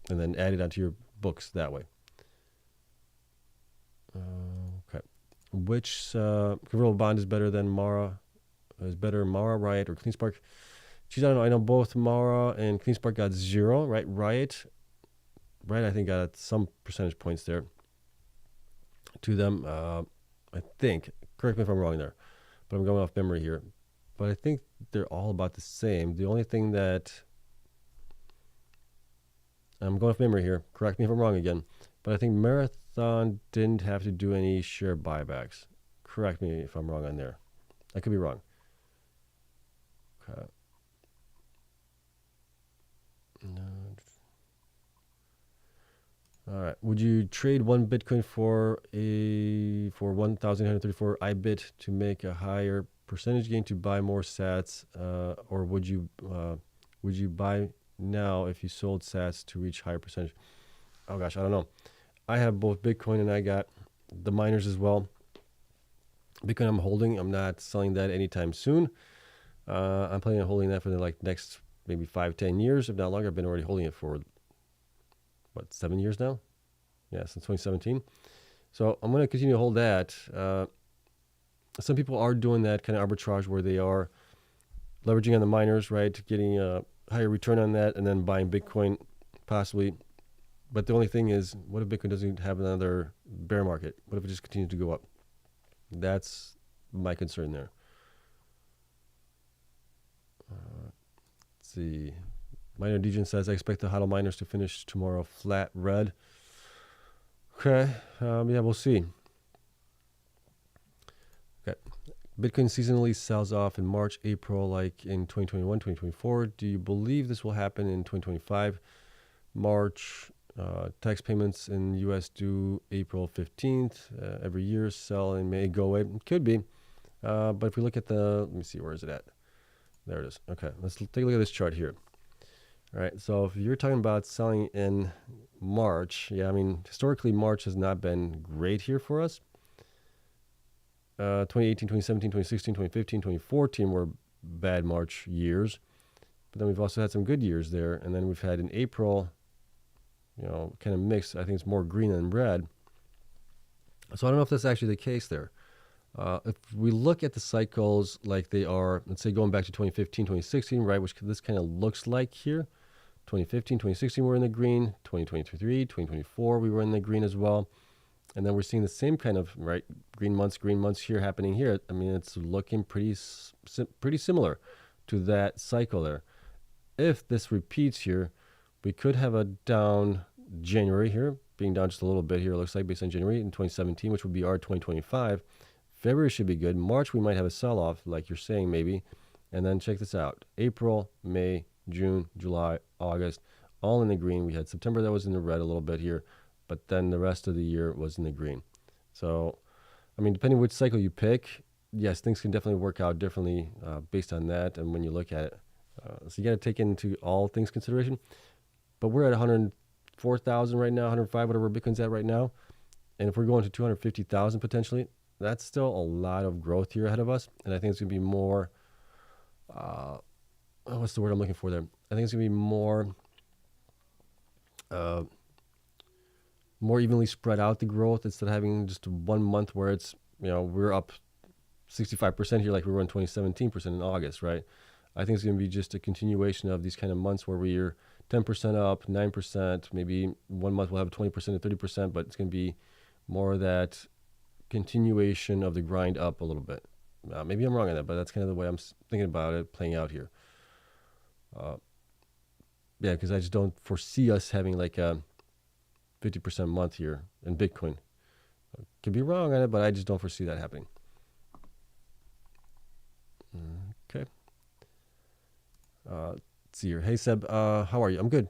then add it onto your books that way. Okay. Which convertible bond is better than Mara? Is better Mara, Riot, or Cleanspark? Geez, I don't know. I know both Mara and Cleanspark got 0, right? Riot, I think, got some percentage points there to them. I think, correct me if I'm wrong there, but I'm going off memory here. But I think they're all about the same. The only thing that, I'm going off memory here, correct me if I'm wrong again, but I think Marathon didn't have to do any share buybacks. Correct me if I'm wrong on there. I could be wrong. Okay. No. All right. Would you trade one Bitcoin for 1,834 IBIT to make a higher percentage gain to buy more sats, or would you buy now if you sold sats to reach higher percentage? Oh gosh, I don't know. I have both Bitcoin and I got the miners as well. Bitcoin I'm holding. I'm not selling that anytime soon. I'm planning on holding that for the next maybe 5-10 years, if not longer. I've been already holding it for 7 years now? Yeah, since 2017. So I'm going to continue to hold that. Some people are doing that kind of arbitrage where they are leveraging on the miners, right, getting a higher return on that, and then buying Bitcoin possibly. But the only thing is, what if Bitcoin doesn't have another bear market? What if it just continues to go up? That's my concern there. Let's see. Miner Degen says, I expect the HODL miners to finish tomorrow flat red. Okay. Yeah, we'll see. Okay. Bitcoin seasonally sells off in March, April, like in 2021, 2024. Do you believe this will happen in 2025? March, tax payments in the U.S. due April 15th. Every year, sell in May, go away. It could be. But if we look at let me see, where is it at? There it is. Okay, let's take a look at this chart here. All right, so if you're talking about selling in March, yeah, I mean, historically, March has not been great here for us. 2018, 2017, 2016, 2015, 2014 were bad March years. But then we've also had some good years there. And then we've had in April, kind of mixed. I think it's more green than red. So I don't know if that's actually the case there. If we look at the cycles like they are, let's say going back to 2015, 2016, right, which this kind of looks like here. 2015, 2016, we're in the green. 2023, 2024, we were in the green as well. And then we're seeing the same kind of, right, green months here happening here. I mean, it's looking pretty similar to that cycle there. If this repeats here, we could have a down January here, being down just a little bit here, it looks like, based on January in 2017, which would be our 2025. February should be good. March, we might have a sell-off, like you're saying, maybe. And then check this out. April, May, June, July, August, all in the green. We had September that was in the red a little bit here, but then the rest of the year was in the green. So, I mean, depending which cycle you pick, yes, things can definitely work out differently based on that. And when you look at it, so you got to take into all things consideration. But we're at 104,000 right now, 105, whatever Bitcoin's at right now. And if we're going to 250,000 potentially, that's still a lot of growth here ahead of us. And I think it's going to be more, what's the word I'm looking for there? I think it's going to be more evenly spread out, the growth, instead of having just 1 month where it's, we're up 65% here like we were in 2017% in August, right? I think it's going to be just a continuation of these kind of months where we're 10% up, 9%, maybe 1 month we'll have 20% and 30%, but it's going to be more of that continuation of the grind up a little bit. Maybe I'm wrong on that, but that's kind of the way I'm thinking about it playing out here. Yeah, because I just don't foresee us having like a 50% month here in Bitcoin. Could be wrong on it, but I just don't foresee that happening. Okay. Let's see here. Hey, Seb, how are you? I'm good.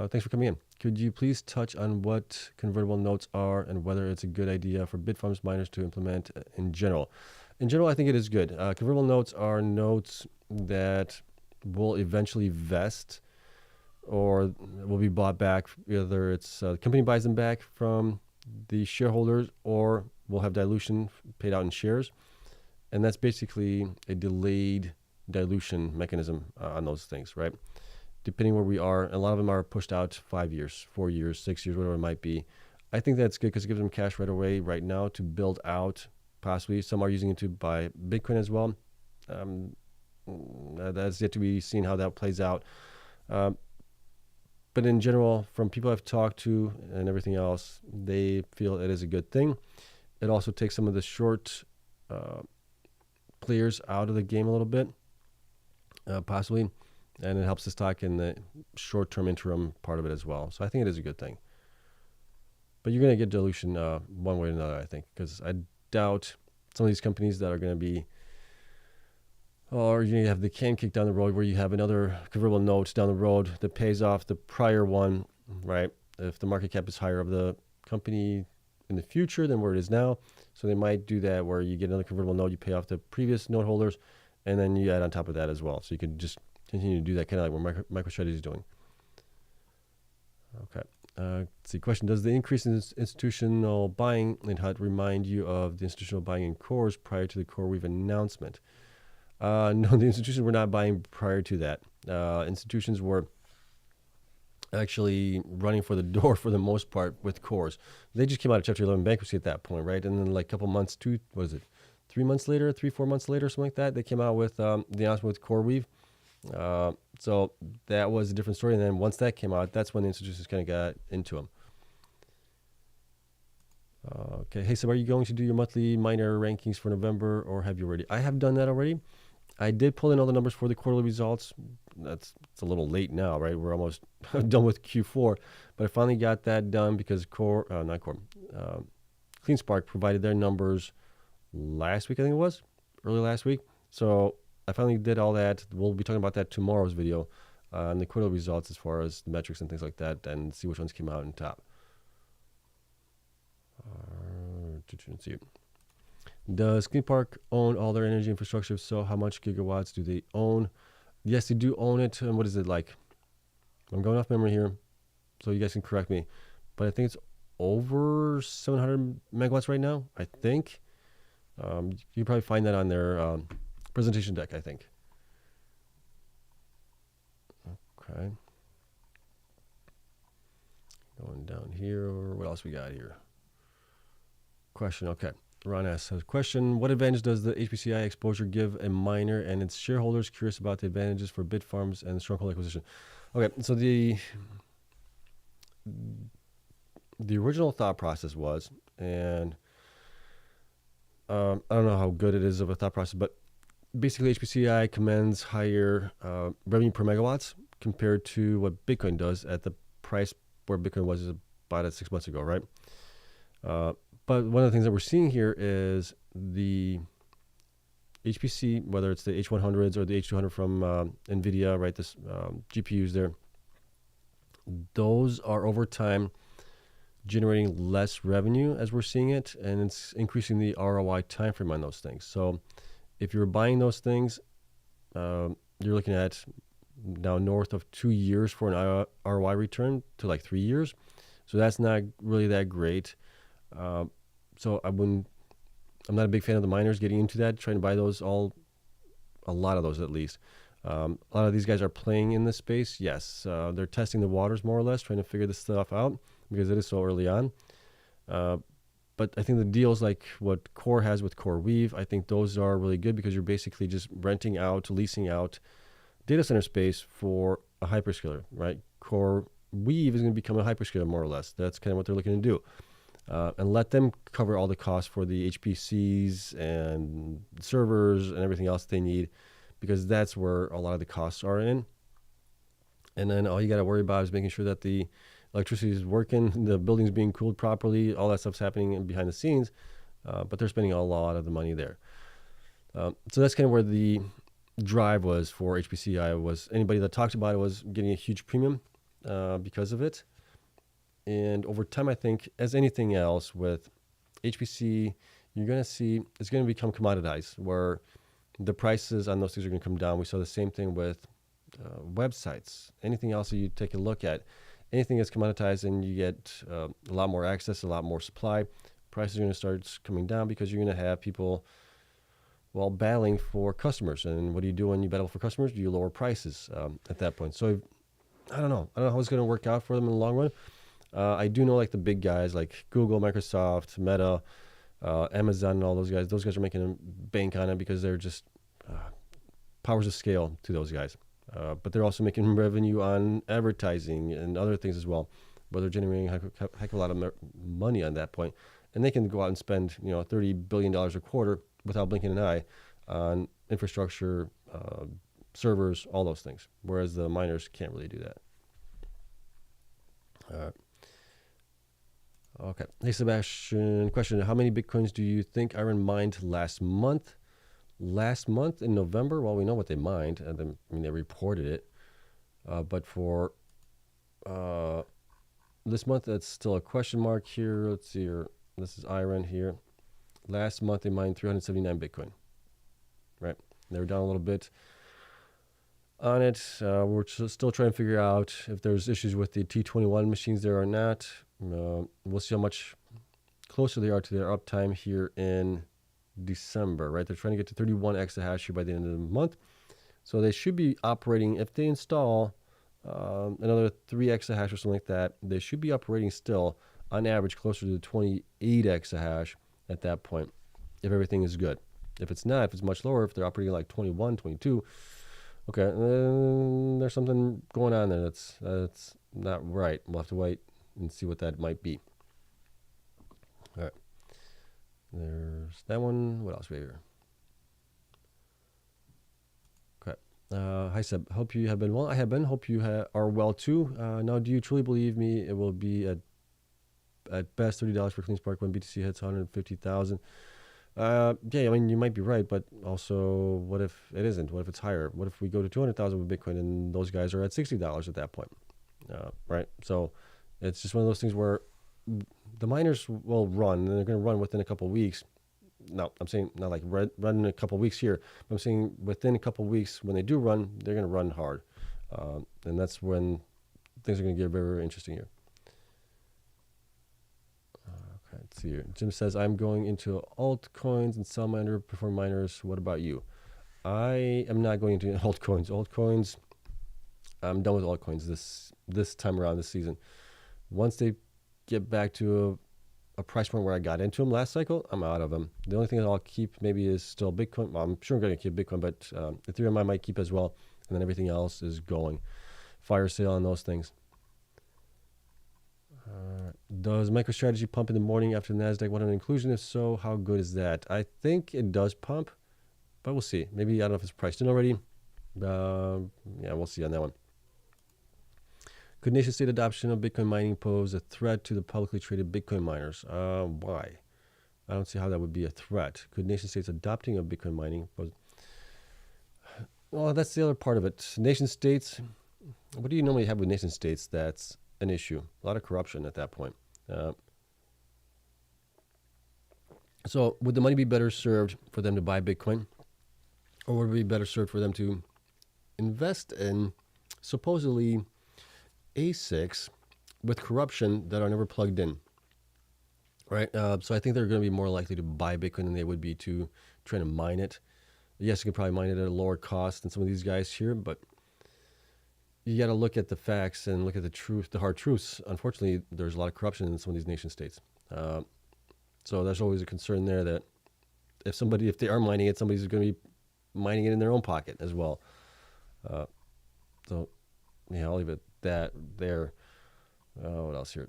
Thanks for coming in. Could you please touch on what convertible notes are and whether it's a good idea for Bitfarms miners to implement in general? In general, I think it is good. Convertible notes are notes that will eventually vest or will be bought back. Either it's the company buys them back from the shareholders or we'll have dilution paid out in shares. And that's basically a delayed dilution mechanism on those things, right? Depending where we are, and a lot of them are pushed out 5 years, 4 years, 6 years, whatever it might be. I think that's good because it gives them cash right away, right now, to build out. Possibly some are using it to buy Bitcoin as well. That's yet to be seen how that plays out. But in general, from people I've talked to and everything else, they feel it is a good thing. It also takes some of the short players out of the game a little bit, possibly. And it helps the stock in the short-term interim part of it as well. So I think it is a good thing. But you're going to get dilution one way or another, I think, because I doubt some of these companies that are going to be, or you have the can kick down the road where you have another convertible note down the road that pays off the prior one, right? If the market cap is higher of the company in the future than where it is now. So they might do that where you get another convertible note, you pay off the previous note holders, and then you add on top of that as well. So you can just continue to do that, kind of like what MicroStrategy is doing. Okay. Let's see. Question: does the increase in institutional buying in HUT remind you of the institutional buying in CORZ prior to the CoreWeave announcement? No, the institutions were not buying prior to that. Institutions were actually running for the door for the most part with CORZ. They just came out of Chapter 11 bankruptcy at that point, right? And then like a couple months, 3 months later, 4 months later, something like that, they came out with the announcement with CoreWeave. So that was a different story. And then once that came out, that's when the institutions kind of got into them. Okay. Hey, so are you going to do your monthly miner rankings for November or have you already? I have done that already. I did pull in all the numbers for the quarterly results. It's a little late now, right? We're almost done with Q4, but I finally got that done because Cleanspark provided their numbers last week, I think it was, early last week. So I finally did all that. We'll be talking about that tomorrow's video on the quarterly results as far as the metrics and things like that and see which ones came out on top. Let's see. Does Cleanspark own all their energy infrastructure? If so, how much gigawatts do they own? Yes, they do own it. And what is it like? I'm going off memory here, so you guys can correct me. But I think it's over 700 megawatts right now, I think. You can probably find that on their presentation deck, I think. Okay. Going down here. What else we got here? question. Okay. Ron asks a question. What advantage does the HPCI exposure give a miner and its shareholders? Curious about the advantages for Bitfarms and the Stronghold acquisition. Okay. So the original thought process was, and I don't know how good it is of a thought process, but basically HPCI commands higher revenue per megawatts compared to what Bitcoin does at the price where Bitcoin was about 6 months ago, right? But one of the things that we're seeing here is the HPC, whether it's the H100s or the H200 from NVIDIA, right? This GPUs there, those are over time generating less revenue as we're seeing it, and it's increasing the ROI timeframe on those things. So if you're buying those things, you're looking at now north of 2 years for an ROI return to like 3 years. So that's not really that great. So I'm not a big fan of the miners getting into that, trying to buy those a lot of those at least. A lot of these guys are playing in this space. Yes, they're testing the waters more or less, trying to figure this stuff out because it is so early on. But I think the deals like what Core has with CoreWeave, I think those are really good because you're basically just renting out, leasing out data center space for a hyperscaler, right? CoreWeave is going to become a hyperscaler more or less. That's kind of what they're looking to do. And let them cover all the costs for the HPCs and servers and everything else they need, because that's where a lot of the costs are in. And then all you got to worry about is making sure that the electricity is working, the building's being cooled properly, all that stuff's happening behind the scenes, but they're spending a lot of the money there. So that's kind of where the drive was for HPCI. Was anybody that talked about it was getting a huge premium because of it. And over time, I think, as anything else with HPC, you're going to see it's going to become commoditized, where the prices on those things are going to come down. We saw the same thing with websites. Anything else that you take a look at, anything that's commoditized and you get a lot more access, a lot more supply, prices are going to start coming down because you're going to have people, well, battling for customers. And what do you do when you battle for customers? You lower prices at that point. So I don't know how it's going to work out for them in the long run. I do know like the big guys like Google, Microsoft, Meta, Amazon, and all those guys are making a bank on it because they're just powers of scale to those guys. But they're also making revenue on advertising and other things as well, where they're generating a heck of a lot of money on that point. And they can go out and spend $30 billion a quarter without blinking an eye on infrastructure, servers, all those things, whereas the miners can't really do that. Okay. Hey, Sebastian, question. How many Bitcoins do you think IREN mined last month? Last month in November? Well, we know what they mined. They reported it. But for this month, that's still a question mark here. Let's see here. This is IREN here. Last month, they mined 379 Bitcoin. Right? They were down a little bit on it. We're still trying to figure out if there's issues with the T21 machines there or not. We'll see how much closer they are to their uptime here in December, right? They're trying to get to 31 exahash here by the end of the month. So they should be operating, if they install another 3 exahash or something like that, they should be operating still on average closer to 28 exahash at that point, if everything is good. If it's not, if it's much lower, if they're operating like 21, 22, okay, there's something going on there that's not right. We'll have to wait and see what that might be. All right. There's that one. What else we have here? Okay. Hi, Seb. Hope you have been well. I have been. Hope you are well, too. Now, do you truly believe me it will be at best $30 for Cleanspark when BTC hits 150,000? Yeah, I mean, you might be right, but also, what if it isn't? What if it's higher? What if we go to 200,000 with Bitcoin and those guys are at $60 at that point? Right? So it's just one of those things where the miners will run, and they're going to run within a couple of weeks. No, I'm saying not like run in a couple of weeks here. I'm saying within a couple of weeks, when they do run, they're going to run hard. And that's when things are going to get very, very interesting here. Okay, let's see here. Jim says, I'm going into altcoins and sell my underperforming miners. What about you? I am not going into altcoins. Altcoins, I'm done with altcoins this time around this season. Once they get back to a price point where I got into them last cycle, I'm out of them. The only thing that I'll keep maybe is still Bitcoin. Well, I'm sure I'm going to keep Bitcoin, but Ethereum I might keep as well. And then everything else is going. Fire sale on those things. Does MicroStrategy pump in the morning after the NASDAQ 100 inclusion? If so, how good is that? I think it does pump, but we'll see. Maybe, I don't know if it's priced in already. Yeah, we'll see on that one. Could nation-state adoption of Bitcoin mining pose a threat to the publicly traded Bitcoin miners? Why? I don't see how that would be a threat. Could nation-states adopting of Bitcoin mining pose... Well, that's the other part of it. Nation-states, what do you normally have with nation-states that's an issue? A lot of corruption at that point. So would the money be better served for them to buy Bitcoin? Or would it be better served for them to invest in supposedly ASICs with corruption that are never plugged in? Right? So I think they're going to be more likely to buy Bitcoin than they would be to try to mine it. Yes, you can probably mine it at a lower cost than some of these guys here, but you got to look at the facts and look at the truth, the hard truths. Unfortunately, there's a lot of corruption in some of these nation states. So there's always a concern there that if they are mining it, somebody's going to be mining it in their own pocket as well. So yeah, I'll leave it that there. What else here?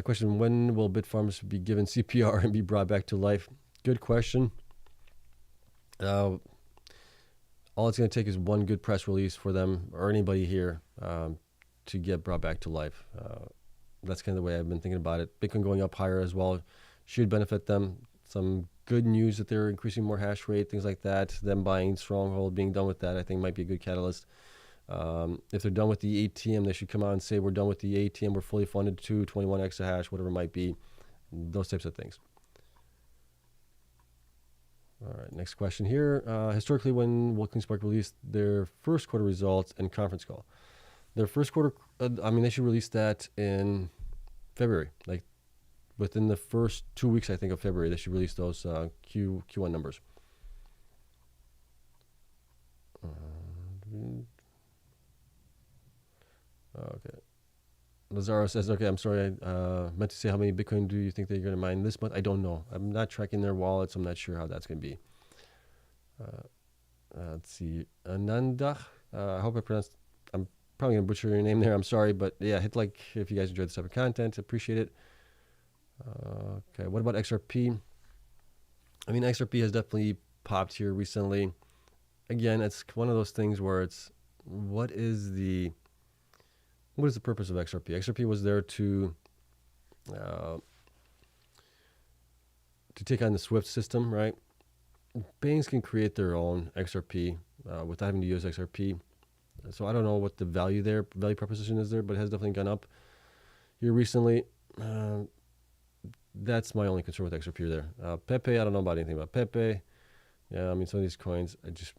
Question: when will Bitfarms be given CPR and be brought back to life? Good question. All it's going to take is one good press release for them or anybody here to get brought back to life. That's kind of the way I've been thinking about it. Bitcoin going up higher as well should benefit them. Some good news that they're increasing more hash rate, things like that. Them buying Stronghold, being done with that, I think might be a good catalyst. If they're done with the ATM, they should come out and say, we're done with the ATM, we're fully funded to 21 exahash, whatever it might be. Those types of things. All right, next question here. Historically, when will Cleanspark release their first quarter results and conference call? Their first quarter, they should release that in February. Like within the first 2 weeks, I think, of February, they should release those Q1 numbers. Okay. Lazaro says, okay, I'm sorry, I meant to say how many Bitcoin do you think they're going to mine this month? I don't know. I'm not tracking their wallets. I'm not sure how that's going to be. Let's see. Ananda, I hope I pronounced, I'm probably going to butcher your name there. I'm sorry, but yeah, hit like if you guys enjoyed this type of content. Appreciate it. Okay, what about XRP? I mean, XRP has definitely popped here recently. Again, it's one of those things where it's, what is the purpose of XRP? XRP was there to take on the SWIFT system, right? Banks can create their own XRP without having to use XRP. So I don't know what the value proposition is there, but it has definitely gone up here recently. That's my only concern with XRP there. Pepe, I don't know about anything about Pepe. Yeah, I mean, some of these coins, I just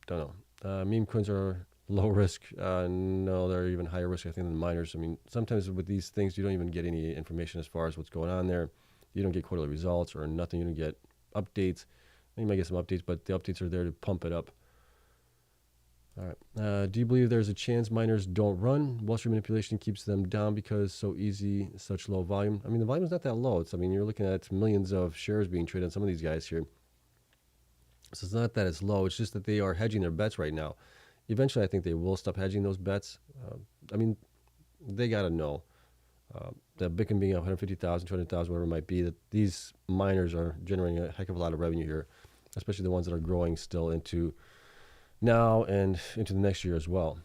don't know. Meme coins are low risk. No, they're even higher risk, I think, than miners. I mean, sometimes with these things, you don't even get any information as far as what's going on there. You don't get quarterly results or nothing. You don't get updates. You might get some updates, but the updates are there to pump it up. All right. Do you believe there's a chance miners don't run? Wall Street manipulation keeps them down because so easy, such low volume. I mean, the volume is not that low. You're looking at millions of shares being traded on some of these guys here. So it's not that it's low. It's just that they are hedging their bets right now. Eventually, I think they will stop hedging those bets. They got to know that Bitcoin being 150,000, 200,000, whatever it might be, that these miners are generating a heck of a lot of revenue here, especially the ones that are growing still into now and into the next year as well.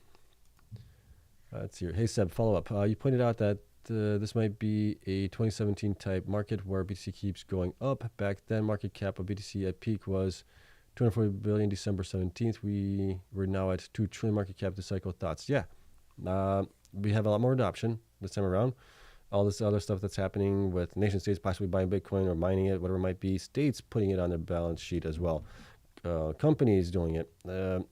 Let's see here. Hey, Seb, follow up. You pointed out that this might be a 2017 type market where BTC keeps going up. Back then, market cap of BTC at peak was 240 billion December 17th. We're now at 2 trillion market cap this cycle. Thoughts? Yeah. We have a lot more adoption this time around. All this other stuff that's happening with nation states possibly buying Bitcoin or mining it, whatever it might be, states putting it on their balance sheet as well, companies doing it. There's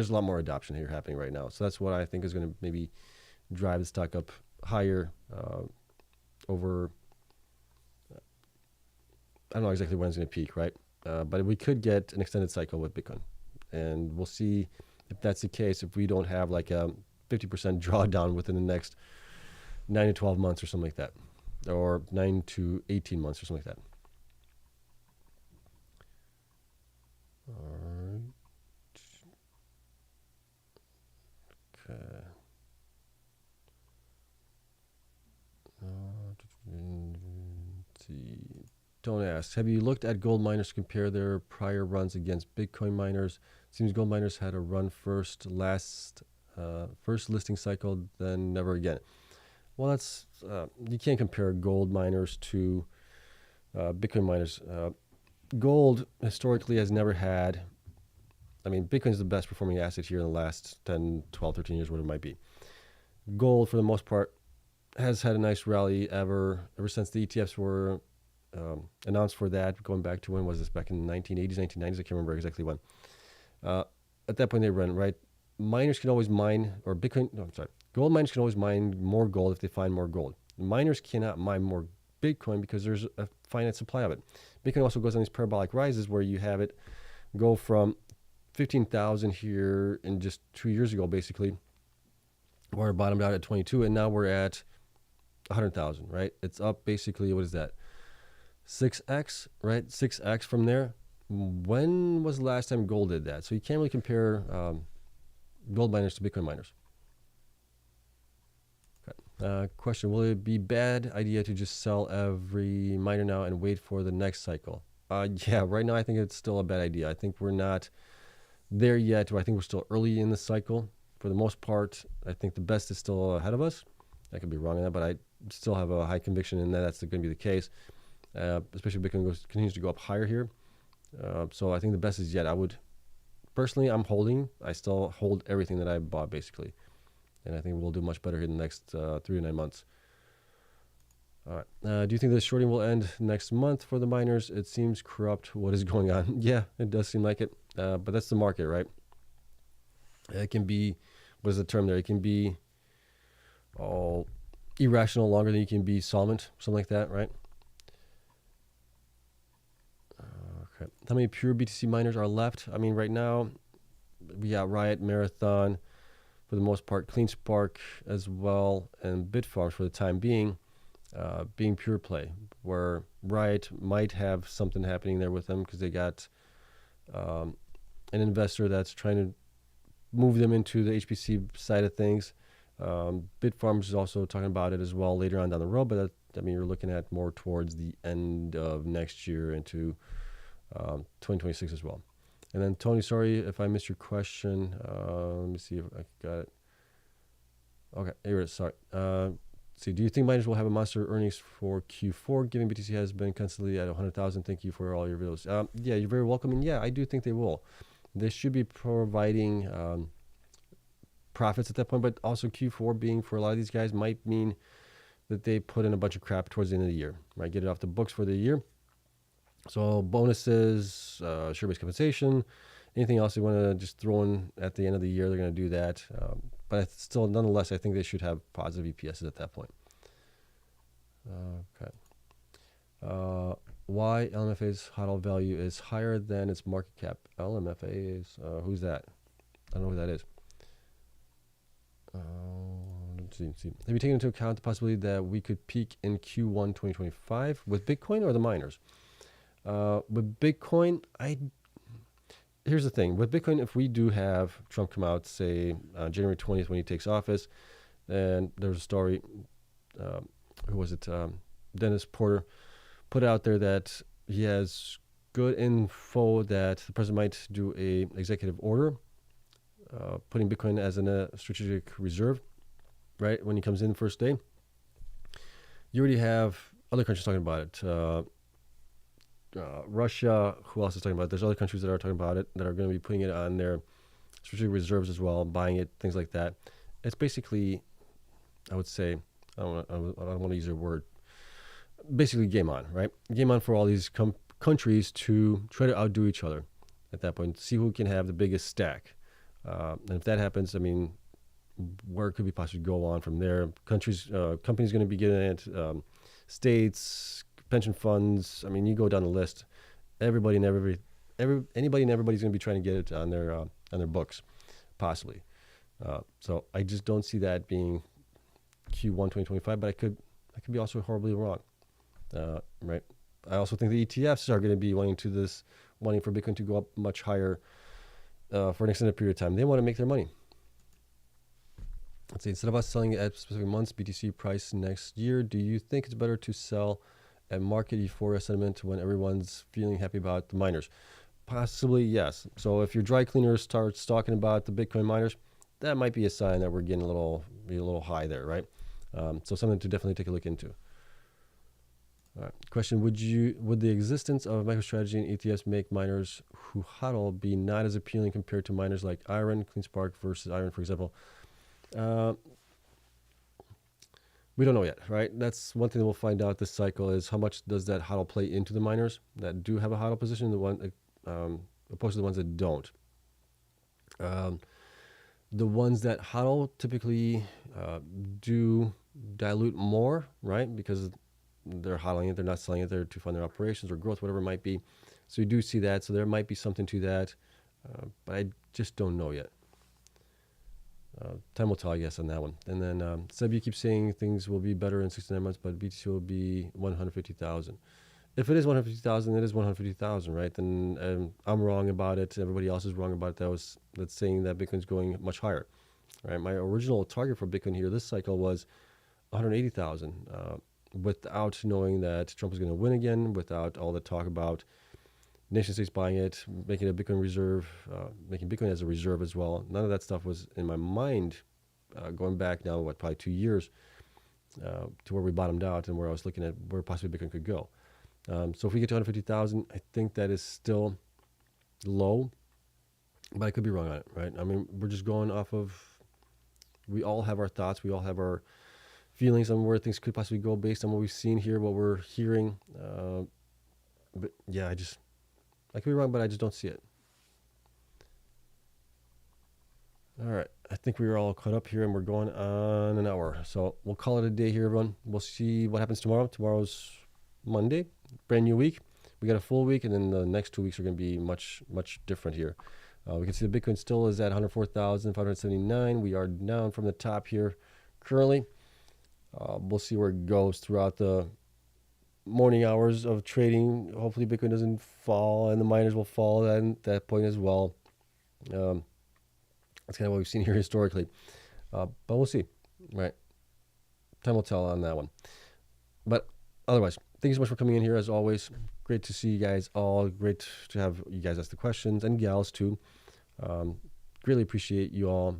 a lot more adoption here happening right now. So that's what I think is going to maybe drive the stock up higher over, I don't know exactly when it's going to peak, right? But we could get an extended cycle with Bitcoin. And we'll see if that's the case, if we don't have like a 50% drawdown within the next 9 to 12 months or something like that, or 9 to 18 months or something like that. All right. Okay. Let's see. Don't ask. Have you looked at gold miners to compare their prior runs against Bitcoin miners? Seems gold miners had a run first listing cycle, then never again. Well, that's you can't compare gold miners to Bitcoin miners. Gold historically has never had. I mean, Bitcoin is the best performing asset here in the last 10, 12, 13 years, whatever it might be. Gold, for the most part, has had a nice rally ever since the ETFs were announced for that, going back to when was this? Back in the 1980s, 1990s? I can't remember exactly when. At that point, they run, right? Miners can always mine, or Bitcoin, no, I'm sorry. Gold miners can always mine more gold if they find more gold. Miners cannot mine more Bitcoin because there's a finite supply of it. Bitcoin also goes on these parabolic rises where you have it go from 15,000 here in just 2 years ago, basically, where it bottomed out at 22, and now we're at 100,000, right? It's up basically, what is that? 6x, right? 6x from there. When was the last time gold did that? So you can't really compare gold miners to Bitcoin miners. Okay. Question, will it be bad idea to just sell every miner now and wait for the next cycle? Yeah, right now I think it's still a bad idea. I think we're not there yet. I think we're still early in the cycle. For the most part, I think the best is still ahead of us. I could be wrong on that, but I still have a high conviction in that that's going to be the case, especially if Bitcoin continues to go up higher here. So I think the best is yet. I'm holding. I still hold everything that I bought, basically. And I think we'll do much better here in the next 3 to 9 months. All right. Do you think the shorting will end next month for the miners? It seems corrupt. What is going on? Yeah, it does seem like it. But that's the market, right? It can be, what is the term there? It can be irrational longer than you can be solvent, something like that, right? Okay. How many pure BTC miners are left? I mean, right now, we got Riot, Marathon, for the most part, Cleanspark as well, and Bitfarms for the time being pure play, where Riot might have something happening there with them because they got an investor that's trying to move them into the HPC side of things. Bitfarms is also talking about it as well later on down the road, but you're looking at more towards the end of next year into 2026 as well. And then Tony, sorry if I missed your question. Let me see if I got it. Okay, here it is. Sorry. See, do you think miners will have a monster earnings for Q4, given BTC has been constantly at 100,000? Thank you for all your videos. Yeah, you're very welcome. And yeah, I do think they will. They should be providing profits at that point, but also Q4 being for a lot of these guys might mean that they put in a bunch of crap towards the end of the year, right? Get it off the books for the year. So bonuses, share-based compensation, anything else they want to just throw in at the end of the year, they're going to do that. But still, nonetheless, I think they should have positive EPSs at that point. Okay. Why LMFA's HODL value is higher than its market cap? LMFA is, who's that? I don't know who that is. Let's see. Have you taken into account the possibility that we could peak in Q1 2025 with Bitcoin or the miners? With Bitcoin, here's the thing. With Bitcoin, if we do have Trump come out, say, January 20th when he takes office, and there's a story, who was it? Dennis Porter put out there that he has good info that the president might do a executive order, putting Bitcoin as a strategic reserve, right? When he comes in the first day. You already have other countries talking about it. Russia, who else is talking about it? There's other countries that are talking about it, that are going to be putting it on their strategic reserves as well, buying it, things like that. It's basically, I would say, I don't want to use a word, basically game on, right? Game on for all these countries to try to outdo each other at that point, see who can have the biggest stack. And if that happens, I mean, where could we possibly go on from there? Companies going to be getting it, states, pension funds. I mean, you go down the list. Anybody and everybody's going to be trying to get it on their books, possibly. So I just don't see that being Q1 2025, but I could be also horribly wrong, right? I also think the ETFs are going to be wanting for Bitcoin to go up much higher for an extended period of time. They want to make their money. Let's see, instead of us selling at specific months BTC price next year, do you think it's better to sell at market euphoria sentiment when everyone's feeling happy about the miners? Possibly, yes. So if your dry cleaner starts talking about the Bitcoin miners, that might be a sign that we're getting a little high there, right? So something to definitely take a look into. All right. Question: Would the existence of MicroStrategy and ETFs make miners who hodl be not as appealing compared to miners like IREN, Cleanspark versus IREN, for example? We don't know yet, right? That's one thing that we'll find out this cycle is how much does that hodl play into the miners that do have a hodl position, opposed to the ones that don't. The ones that hodl typically do dilute more, right? Because they're hodling it, they're not selling it, they're to fund their operations or growth, whatever it might be. So you do see that. So there might be something to that, but I just don't know yet. Time will tell, I guess, on that one. And then Seb, you keep saying things will be better in 69 months, but BTC will be 150,000. If it is 150,000, it is 150,000, right? Then I'm wrong about it. Everybody else is wrong about it. That's saying that Bitcoin's going much higher, right? My original target for Bitcoin here this cycle was 180,000, without knowing that Trump was going to win again, without all the talk about nation states buying it, making a Bitcoin reserve, making Bitcoin as a reserve as well. None of that stuff was in my mind going back now, probably 2 years to where we bottomed out and where I was looking at where possibly Bitcoin could go. So if we get to 150,000, I think that is still low, but I could be wrong on it, right? I mean, we're just going off of, we all have our thoughts, we all have our feelings on where things could possibly go based on what we've seen here, what we're hearing. But yeah, I could be wrong, but I just don't see it. All right, I think we are all caught up here and we're going on an hour. So we'll call it a day here, everyone. We'll see what happens tomorrow. Tomorrow's Monday, brand new week. We got a full week, and then the next 2 weeks are going to be much, much different here. We can see the Bitcoin still is at 104,579. We are down from the top here currently. We'll see where it goes throughout the morning hours of trading. Hopefully Bitcoin doesn't fall and the miners will fall at that point as well. That's kind of what we've seen here historically. But we'll see, right? Time will tell on that one. But otherwise, thank you so much for coming in here as always. Great to see you guys all. Great to have you guys ask the questions, and gals too. Greatly appreciate you all.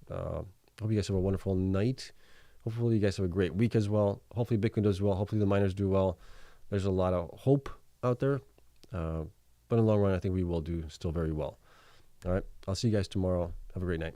Hope you guys have a wonderful night. Hopefully you guys have a great week as well. Hopefully Bitcoin does well. Hopefully the miners do well. There's a lot of hope out there. But in the long run, I think we will do still very well. All right. I'll see you guys tomorrow. Have a great night.